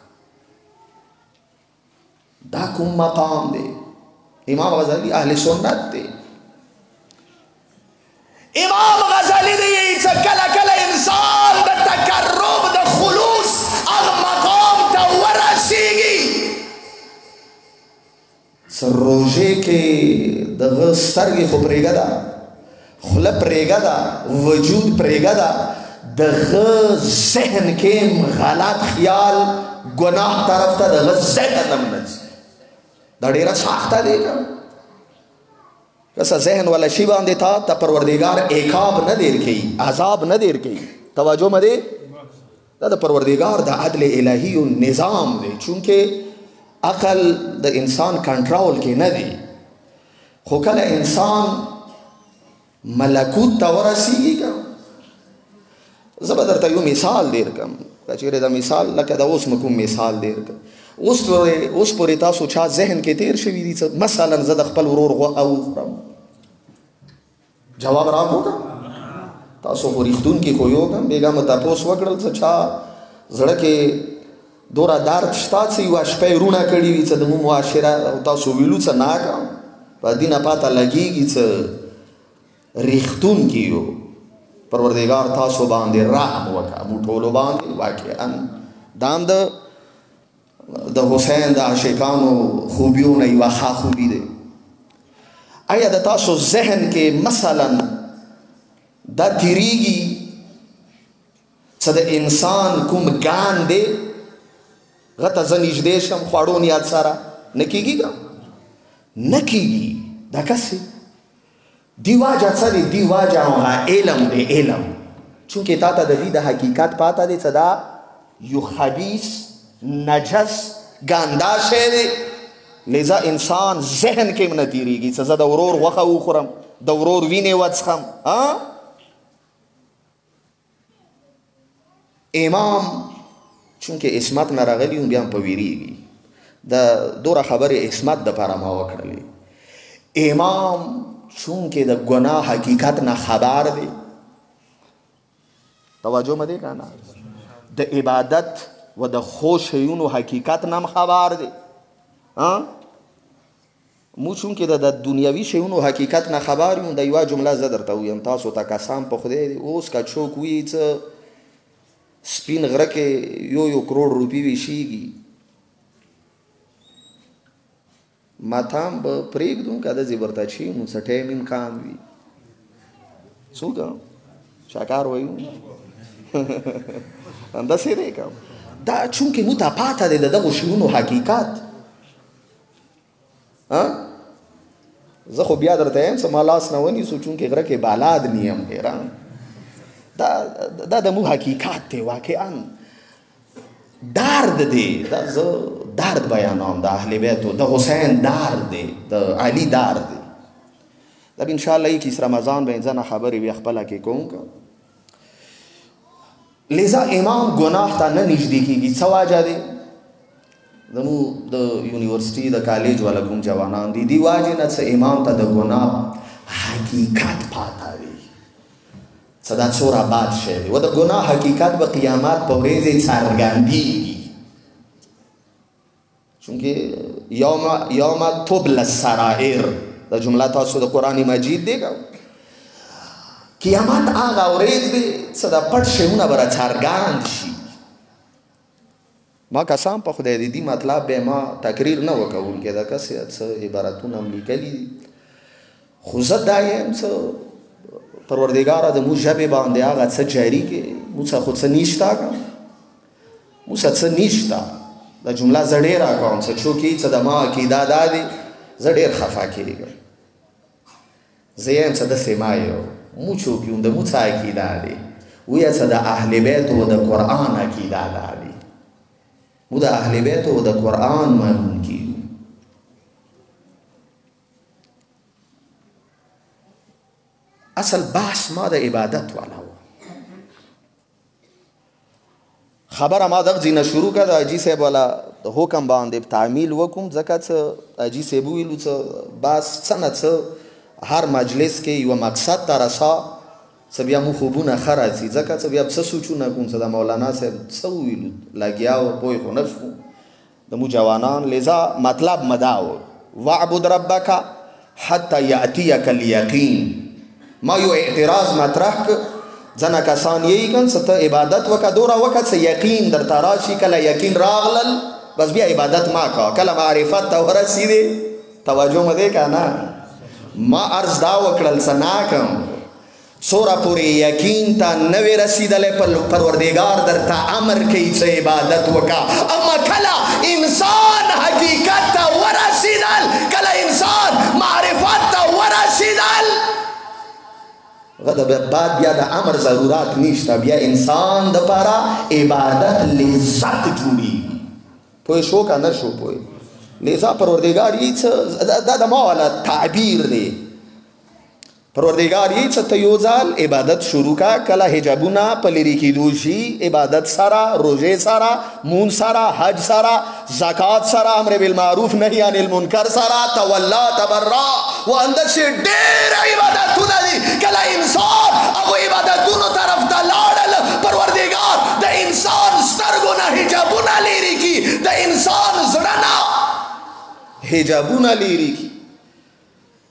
دا کوم مقام دی امام غزالی اهل سنت دی امام غزالی دی یہی څه کله کله انسان د تقرب د خلوص هغه مقام ته ورسي روژې کې دغه سترګې خو پرېږه ده، خوله پرېږه ده، وجود پرېږه ده، دغه ذهن کې غلط خیال ګناه طرف ته دغه ذهن هم نه ځي. دا ډېره سخته دی که کسه ذهن والا شي باندې تا پروردګار عقاب نه دیر کوي، عذاب نه دیر کوي. توجه مه دی، دا د پروردګار د عدل الهي نظام دی، چونکې عقل د انسان کنټرول کې نه دی. خو کله انسان ملکوت ته ورسیږي که زه به درته یو مثال دیر کړم، که چېرې دا مثال لکه د اوس مو کوم مثال دیر کړم. اوس پورې تاسو چا ذهن کې تیر شوي دي مثلا زه د خپل ورور غوښه وخورم؟ جواب راکړو که تاسو خو رښتونکي خو یو که بېګا مو تپوس وکړل څه چا زړه کې دوره درد شته څه یوه شپه یې رونه کړي وي څه د مو معاشره او تاسو ویلو څه نه کړم په دې نه پاته لګېږي څه رښتونکي یو. پروردګار تاسو باندې رحم وکړه موږ ټولو باندې. واقعا دا هم د حسین د عاشقانو خوبیو نه یوه ښه خوبي دی. آیا د تاسو ذهن کې مثلا دا تیریږي څه د انسان کوم ګان دی هغه ته زه نږدې شم خواړو نیت سره نه کېږي که نه کېږي. دا کسې دی واجه څه دی؟ دی واجه هغه علم دی، علم چونکې تا ته د دې د حقیقت پاته دی څه دا یو خبیث نجس ګنده شی دی، لذا انسان ذهن کې هم نه تېرېږي څه زه د ورور غوښه وخورم، د ورور وینې وڅښم. امام چونکې عصمت نه راغلي بیا هم په ویرېږي. د دوره خبرې عصمت دپاره ما وکړلې. امام چونکې د ګناه حقیقت نه خبر دی، توجه مه دی که نه، د عبادت و د ښو شیونو حقیقت نه هم خبر دی. مو چونکې د دنیوي شیونو حقیقت نه خبر یو. د یوه جمله زه درته ویم تاسو ته قسم په خدای دی، اوس که څوک وایي څه سپین غره کې یو کروڑ روپۍ ویشېږي ماته هم به پرېږدو که داسې ورته چې نو څه ټایم امکان وي څوک شاکار وایو همداسې دی که دا چونکې موږ ته پاته دی د دغو شیونو حقیقت. زه خو بیا درته یم څه ما لاس نه ونیسو چونکې غره کې بالاد نیم حیران دا د مو حقیقت دی. واقعا درد دی، دا زه درد بیانوم د اهل بیتو، د حسین درد دی، د علی درد دی. دا به انشاءالله یکیس رمضان به انځه نه خبرې بیا خپله کې کوم که. لذا امام ګناه ته نه نږدې کېږي. څه وجه دی؟ زموږ د یونیورسټي د کالج والا کوم جوانان دي دې وجې نه څه امام ته د ګناه حقیقت پاته وي څه دا څومره بد شی دی. و د ګناه حقیقت به قیامت په ورځې څرګندېږي، چونکې یوم تبل السرائر دا جمله تاسو د قرآن مجید دی که قیامت هغه ورځ دی څه د پټ شیونه به راڅرګند شي. ما قسم په خدای دی مطلب به ما تقریر نه وکوونکی دا کس څه عبارتونه هم لیکلي دي، خو زه دا یم څه پروردګاره د موږ ژبې باندې هغه څه جاري کړې. موږ څه خو څه نشته که موږ څه نشته. دا جمله زه ډېره کوم څه څوک یې څه د ما عقیده دا دی زه ډېر خفه کېږم. زه یم څه داسې ما یو موږ څوک یو د موږ څه عقیده دی ویه څه د اهل بیتو د قرآن عقیده دا دی. موږ د اهل بیتو د قرآن منونکي یو. اصل بحث ما د عبادت والا و. خبره ما دغه ځینه شروع کړه د حاجي صاحب والا د حکم باندې تعمیل وکوم ځکه څه حاجي صاحب ویلو څه بس څه نه څه هر مجلس کې یوه مقصد ته رسا څه بیا مو خوبونه ښه راځي ځکه څه بیا څه سوچونه کوم څه د مولانا صاحب څه وویلو لګیا و پوه خو نه شو د مو جوانان. لذا مطلب مدا و واعبد ربک حتی یأتیک الیقین. ما یو اعتراض مطرح که ځنه کسان یې کن څه ته عبادت وکړه دوره وکړه څه یقین درته راشي کله یقین راغلل بس بیا عبادت ما کوه کله معرفت ته ورسېدې توجه مې دی که نه؟ ما عرض دا وکړل څه ناکم څوره پورې یقین ته نه وې رسېدلی پروردګار درته امر کوي چې عبادت وکړه. اما کله انسان حقیقت ته ورسېدل، کله انسان معرفت ته ورسېدل، بعد بیا د امر ضرورت نشته، بیا انسان دپاره عبادت لذت جوړېږي. پوه شو که نه شو؟ پوه لذا پروردګار یې څه دا د ما والا تعبیر دی. پروردګار یې څه ته یو ځل عبادت شروع کا، کله حجابونه په لرې کېدو شي، عبادت سره، روژې سره، مونځ سره، حج سره، زکات سره، امر بالمعروف نهي عن المنکر سره، تولا تبرع و انداسې ډېر عبادتونه دي. کله انسان هغو عبادتونو طرف ته لاړل، پروردګار د انسان سترګو نه حجابونه لرې کړي، د انسان زړه نه حجابونه لرې کړي،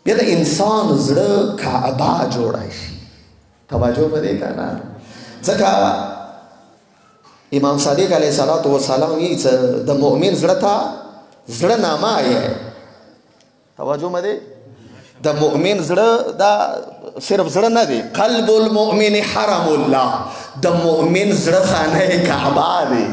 بیا د انسان زړه کعبه جوړه شي. توجه به دی که نه؟ ځکه امام صادق علیه الصلاة والسلام یې چې د مؤمن زړه ته زړه نامه یې. توجه به دی؟ د مؤمن زړه دا صرف زړه نه دی، قلب المؤمن حرم الله، د مؤمن زړه خانه کعبه دی.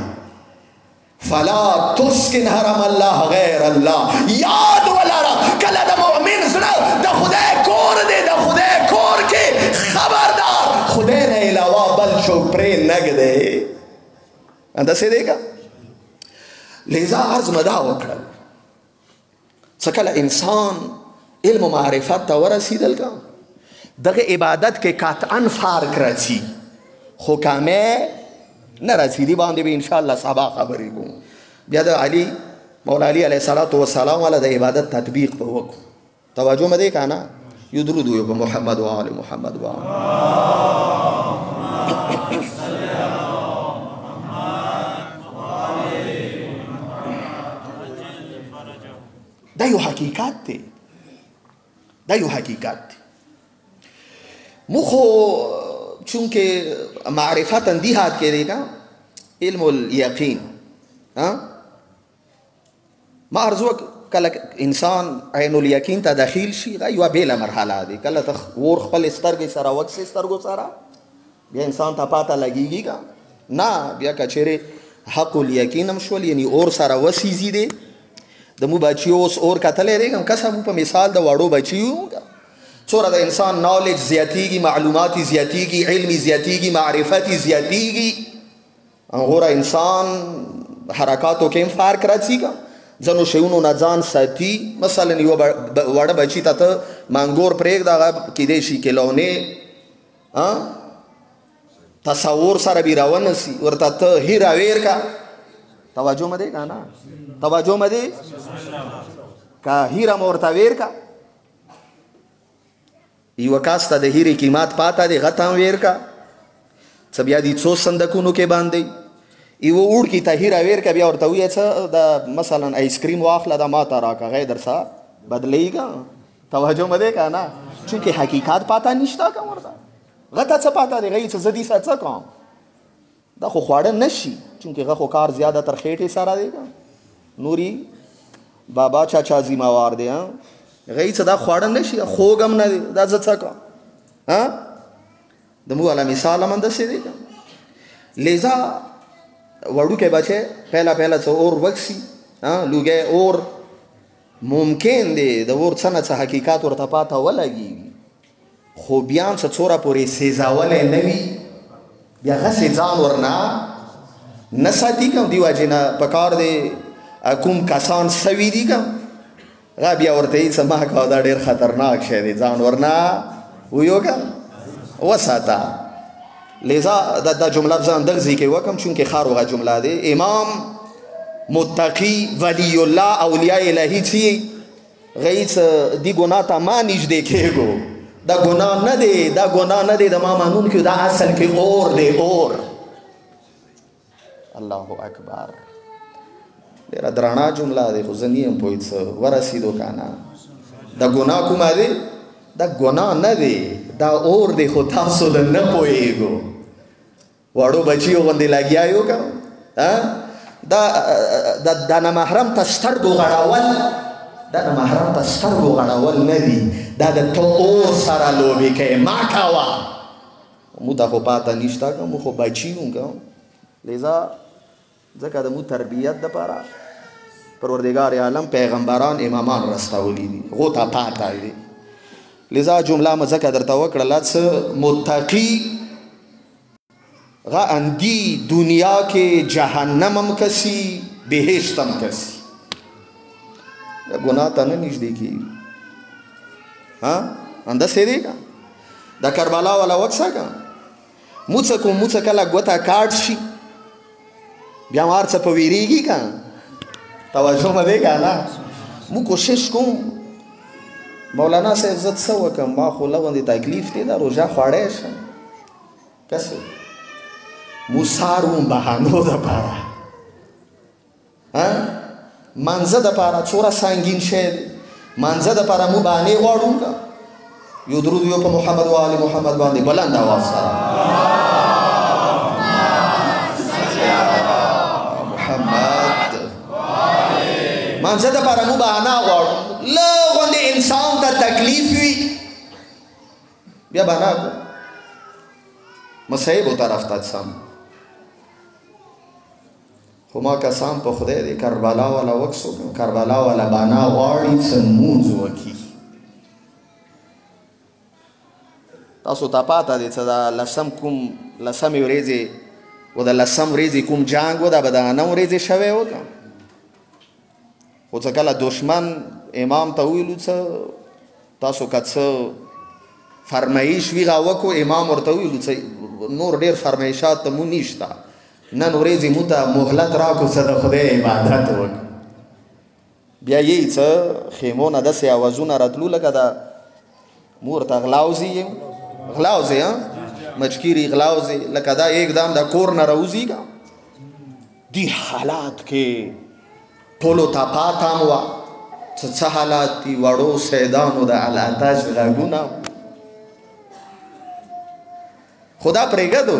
فلا تسکن حرم الله غیر الله. یاد ولره کله د مؤمن زړه د خدای کور دی، د خدای کور کې خبردار خدای نه علاوه بل څوک پرې نږدې. انداسې دی که؟ لذا عرض مې دا وکړل څه کله انسان علم و معرفت ته ورسېدل که دغه عبادت کې قطعا فرق راځي، خو کامې نه راځي. دې باندې به انشاءالله سبا خبرې کوم. بیا د علي مولا علي علیه الصلاة والسلام والا د عبادت تطبیق به وکړو. توجه مې دی که نه؟ یو درود ویو په محمد و آل محمد و دا یو حقیقت دی، دا یو حقیقت دی. مو خو چونکه معرفت اندی حد کې دی که علم الیقین. ما عرض وکړ کله انسان عین الیقین ته داخل شي دا یوه بېله مرحله دی. کله ته اور خپل سترګې سره وکسې سترګو سره بیا انسان ته پاته لګېږي که نه. بیا که چېرې حق الیقین هم شول یعنی اور سره وسیزي دی. د مو بچیو اوس اور کتلی دی که کسه مو په مثال د وړو بچیو څومره د انسان نالج زیاتیږي، معلومات زیاتیږي، علم زیاتیږي، معرفت زیاتیږي، هغوره انسان حرکاتو کې هم فرق راځي که ځینو شیونو نه ځان ساتي. مثلا یوه وړه بچي ته ته منګور پرېږده، هغه کیدی شي کیلونې تصور سره بې راونسي، ورته ته هیره ویر که. توجه مې دی که نه؟ توجه مې دی که هیره مې ورته ویر که؟ یوه کس ته د هیرې قیمت پاته دی، هغه ته هم ویر که. څه بیا دي څو صندوقونو کې باندې یوه وړکي ته هیره ویر که، بیا ورته ووایه څه د مثلا آیسکریم واخله دا ما ته راکړه، هغه یې در سره بدلوي که. توجه مې دی که نه؟ چونکې حقیقت پاته نشته که ورته، هغه ته څه پاته دی، هغه یې چې زه دې سره څه کوم، دا خو خواړه نشي، چونکې هغه خو کار زیاده تر خېټې سره دی که نوري بابا چاچا ذمہوار دی. هغه یې څه دا خواړه نشي، خوږ هم نه دی، دا زه څه کوم. د مو والا مثال هم همداسې دی که. لذا وړوکی بچی پهله څه اور وکسي، لوګی اور ممکن دی د اور څه نه څه حقیقت ورته پاته ولګېږي، خو بیا هم څه څوره پورې سېځولی نه وي، بیا هسې ځان ورنه نه ساتي که. دې وجې نه پکار دی کوم کسان سوي دي که هغه بیا ورته یې څه مه کوه، دا ډېر خطرناک شی دی، ځان ورنه ویو که وساته. لذا دا جمله ځان دغه ځای کې وکړم چونکې ښه روغه جمله دی. امام متقي ولی الله اولیاء الهي چې هغه یې څه دې ګناه ته ما نږدې کېږو، دا ګناه نه دی، دا ګناه نه دی د ما منونکو، دا اصل کې اور دی، اور. الله اکبر. ډېره درنه جمله دی، خو زه نه یم پوه څه ورسېدو که نه. دا ګناه کومه دی؟ دا ګناه نه دی، دا اور دی، خو تاسو د نه پوهېږو. وړو بچیو غوندې لګیا یو که دا نامحرم ته سترګو غړول دا د محرم په سترګو غړول نه دي، دا د تو اور سره لوبې کوې ما کوه. مو ته خو پاته نشته که مو خو بچي یو که، لذا ځکه د مو تربیت دپاره پروردگار عالم پیغمبران امامان رستولی دي، هغو ته پاته دي. لذا جمله مې ځکه درته وکړله څه متقي غا اندی دنیا کې جهنم هم کسی بهشت هم کسی گناه ته نه نږدې کېږي. همداسې دی که د کربلا والا وکسه که مو څه کوم، مو څه کله ګوته کاټ شي بیا مو هر څه په ویرېږي که توجه مه دی که نه. مو کوشش کوم مولانا صاحب زه څه وکړم، ما خو لغوندې تکلیف دی دا روژه خوړی شم کسې مو ساروم بهانو دپاره منځه دپاره څومره سنګین شی دی، منځه دپاره مو بهانې غواړو که یو درود یو په محمد و آل محمد باندې بلند آواز سره محمد. منځه دپاره مو بهانه غواړو، لږ غوندې انسان ته تکلیف وي بیا بهانه کړو مصیبو طرف ته څم. خو ما قسم په خدای دی کربلا والا وکس وکړم، کربلا والا بهانه غواړي څه لمونځ وکړي. تاسو ته پاته دی څه دا لسم کوم لسمې ورځې و د لسم ورځې کوم جنګ و دا به د نهه ورځې شوی و که خو څه کله دشمن امام ته وویلو څه تاسو که څه فرمایش وي هغه وکړو، امام ورته وویلو څه نور ډېر فرمایشات ته مو نشته، نن ورځې مو ته مهلت راکړو څه د خدای عبادت وکړو. بیا یې څه خیمو نه داسې اوازونه راتلو لکه د مو ورته غلاوزي غلاوزي مچکیری غلاوزي لکه دا اقدام د کور نه راوځي که دې حالات کې ټولو ته پاته هم وه څه حالات دي، وړو سیدانو د الاتش غږونه خو دا پرېږدو.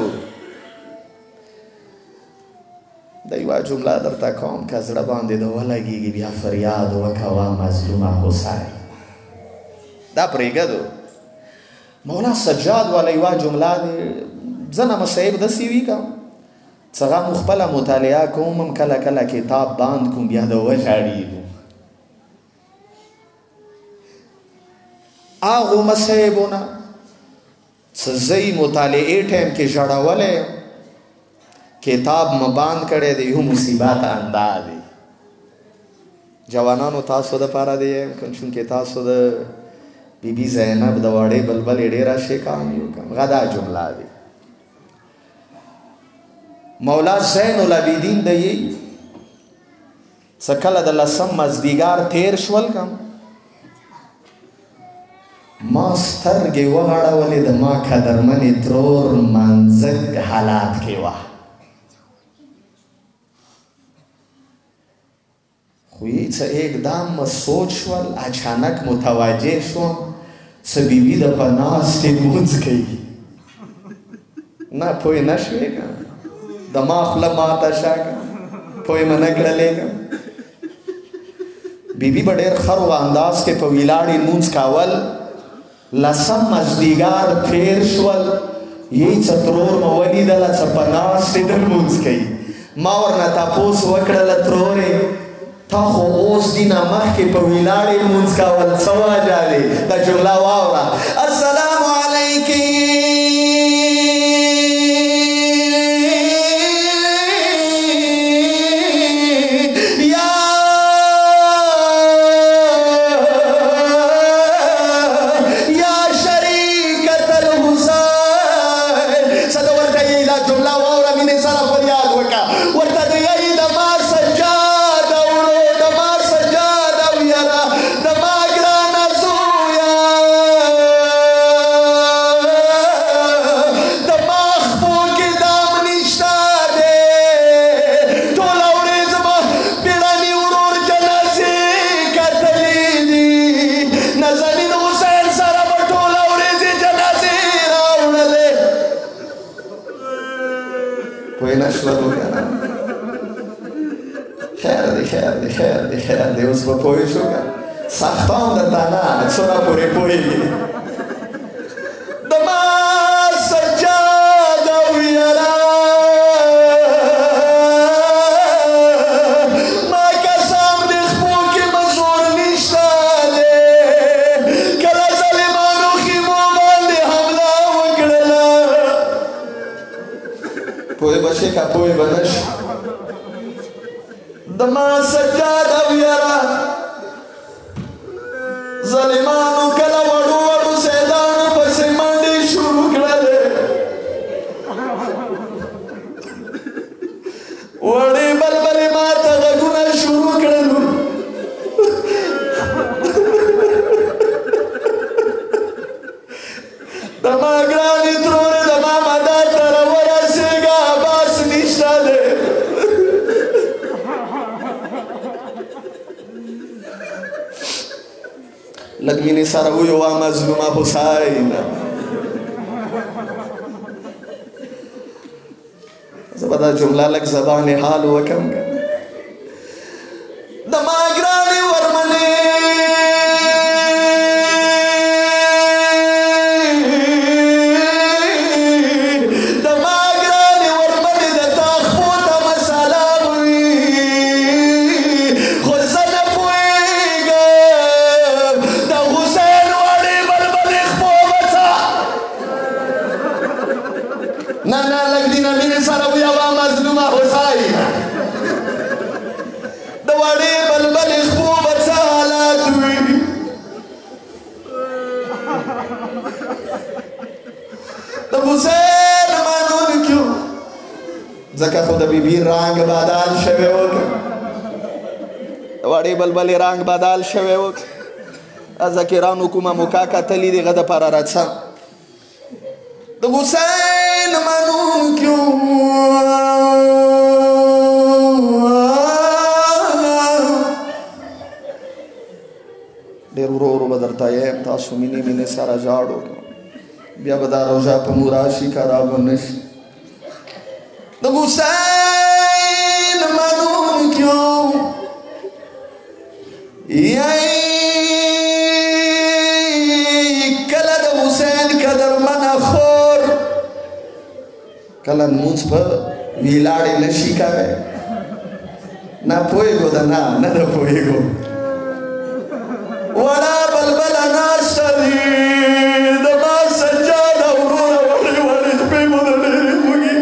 د یوه جمله درته کوم که زړه باندې د ولګېږي بیا فریاد وکوه مظلومه هوسۍ، دا پرېږدو. مولا سجاد والا یوه جمله دی، ځنه مصیب داسې وي که څه غم خپله مطالعه کوم هم کله کله کتاب باند کوم بیا د وژاړېږو. هغو مصیبونه څه زه مطالعې ټایم کې ژړولی یم، کتاب مې بند کړی دی، یو مصیبت انده دی. جوانانو تاسو دپاره دی چونکې تاسو د بی بی زینب د وړې بلبلې ډېره شیکان یو که هغه دا جمله دی. مولا زین العابدین دی څه کله د لسم مازدیګر تیر شول که ما سترګې وغړولې د ما قدرمنې ترور منځک حالات کې وه، خو یې څه اقدام مې سوچ شول، اچانک متوجه شوم څه بیبي د په ناستې لمونځ کوي. نه پوه نه شوې که د ما خوله ماته شه که پوه مې نه کړلې که بیبي به ډېر خرو انداز کې په ویلاړې لمونځ کول. لسم مازدیګر تیر شول، یې څه ترور مې ولیدله څه په ناستې د لمونځ کوي. ما ورنه تپوس وکړله ترورې تا خو اوس دینه مخکې په ویلاړې لمونځ کول څه وجه دی؟ دا جمله واوره. السلام علیکم سختان درته نه څومره پورې پوهېږي د ما سجاده ویره ما قسم د خپو کې مزور نشته دی کله ظالمانو خیمو باندې حمله وکړله پوهې به شي که پوهې به نه شي د ما سجاده ویره ظالمانو کله وړو وړو سیدانو پسې منډې شروع کړلې وړې بلبلې ما ته غږونه شروع کړلو د ما ګرانې ترورې د ما مدار ته راورسېږه عباس نشته دی لږ مینې سره ویوه مظلومه حسین زه به دا جمله لږ زبان حال وکړم د ما ګرانې ورمنې د ما ګرانې ورمنې د تا خپو ته مساله وي خو زه نه پوهېږم د حسین وړې بلبلې خپو به څه نه نه لږ دینه مینې سره ویوه مظلومه حسین د وړې بلبلې خپو به څه حالات وي د حسین منونکو ځکه خو د بیبي رنګ بدل شوی و د وړې بلبلې رنګ بدل شوی و ذکرانو کومه موکا کتلي دي هغه دپاره راڅم د حسین منونکو ډېر ورو ورو به درته یم تاسو مینې مینې سره ژاړو بیا به دا روژه په مو راشي که را به نه شي د حسین منونکو کله د حسین قدرمنه خور کله لمونځ په ویلاړې نه شي کوی نه پوهېږو د نه د پوهېږو وړه بلبله ناسته دي د ما سجاده وروره وړې وړې شپې مو د ډېرې خوږي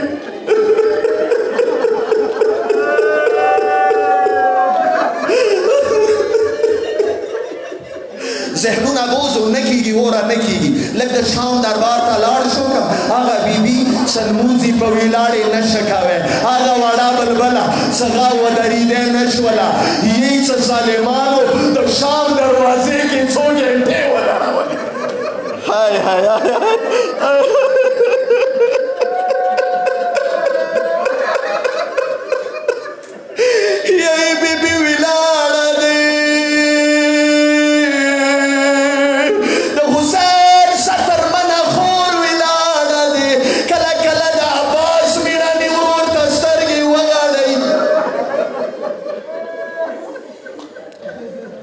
ذهنونه بوزو نه کېږي اوره نه کېږي لږ د شام دربار ته لاړ شو که هغه بیبي څه لمونځ په ویلاړې نه شه کوی هغه وړه بلبله څغه ودرېدی نه شوله یې څه ظالمانو د شام دروازې کې څو ګنټې ودرولې های های یې بیبي ویلاړه دی د حسین سترمنه خور ویلاړه دی کله کله د عباس میړنې ورور ته سترګې وغړئ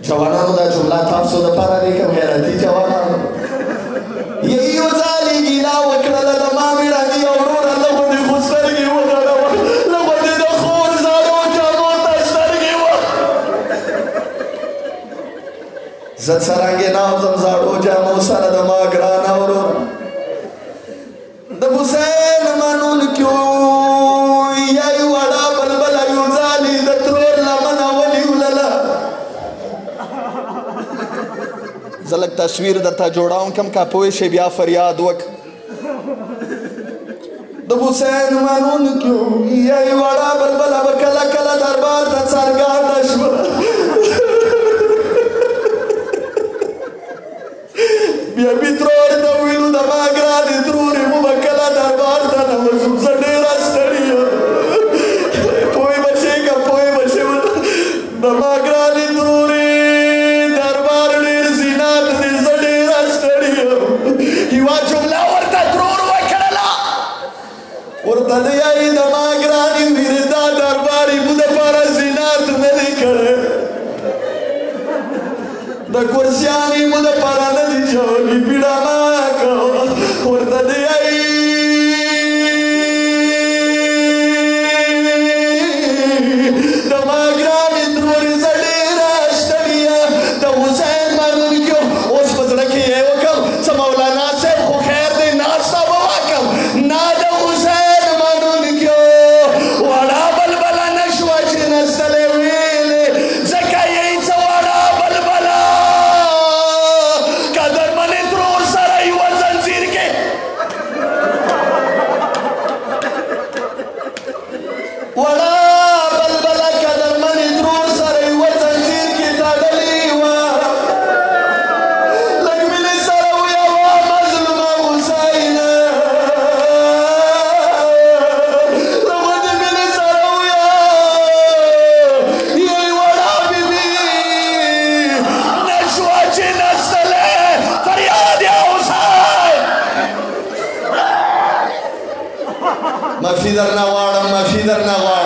جوانانو دا جمله تاسو دپاره لیکم غیرتي جوانانو یو ځالې ګیله وکړله د ما میړنې او وروره له غوندې خو سترګې وغړوه له غوندې د خور زړو جامو ته سترګې وه زه څرنګې نازم زړو جامو سره د ما ګرانه وروره د حسین منونکو یی وړه بلبله یو ځالې د ترور لمنه ونیولله زه لږ تصویر درته جوړوم کم که پوه شي بیا فریاد وک د حسین منونکو یی وړه بلبله به کله کله دربار ته څرګنده شوه بیا مې ترور ته ویلو د ما ګرانې ترورې مو به کله دربار ته نه وځو زه ډېره ستړې یم پوه به شې که پوه به شې د ما ګرانې ترورې دربار ډېر زینات دی زه ډېره ستړې یم یوه جمله ورته ترور وکړله ورته دی یایي د ما ګرانې ویرې دا دربار یې مو دپاره زینات نه دی کړی د کورسیانې مو دپاره نه دي جوړي پیډه مه کوه ورته دی د ما ګرانې ترورې زه ډېره ستړې یم د حسین منونکي اوس په زړه کې یې وکړم څه مولانا صاحب خو خیر دی ناسته به وکړم نه د حسین منونکي وړه بلبله نه شوه چې نستلې ویلې ځکه یې څه وړه بلبله قدرمنې ترور سره یوه زنځیر کې وړه بلبله قدرمنې ترور سره یوه زنځیر کې تړلې وه لږ مینې سره ویوه مظلومه حسینه لږ د مینې سره ویه یې وړه بیبي نه شوه چې نستلې فریاد یا حسین معافي درنه غواړم معافي درنه غواړم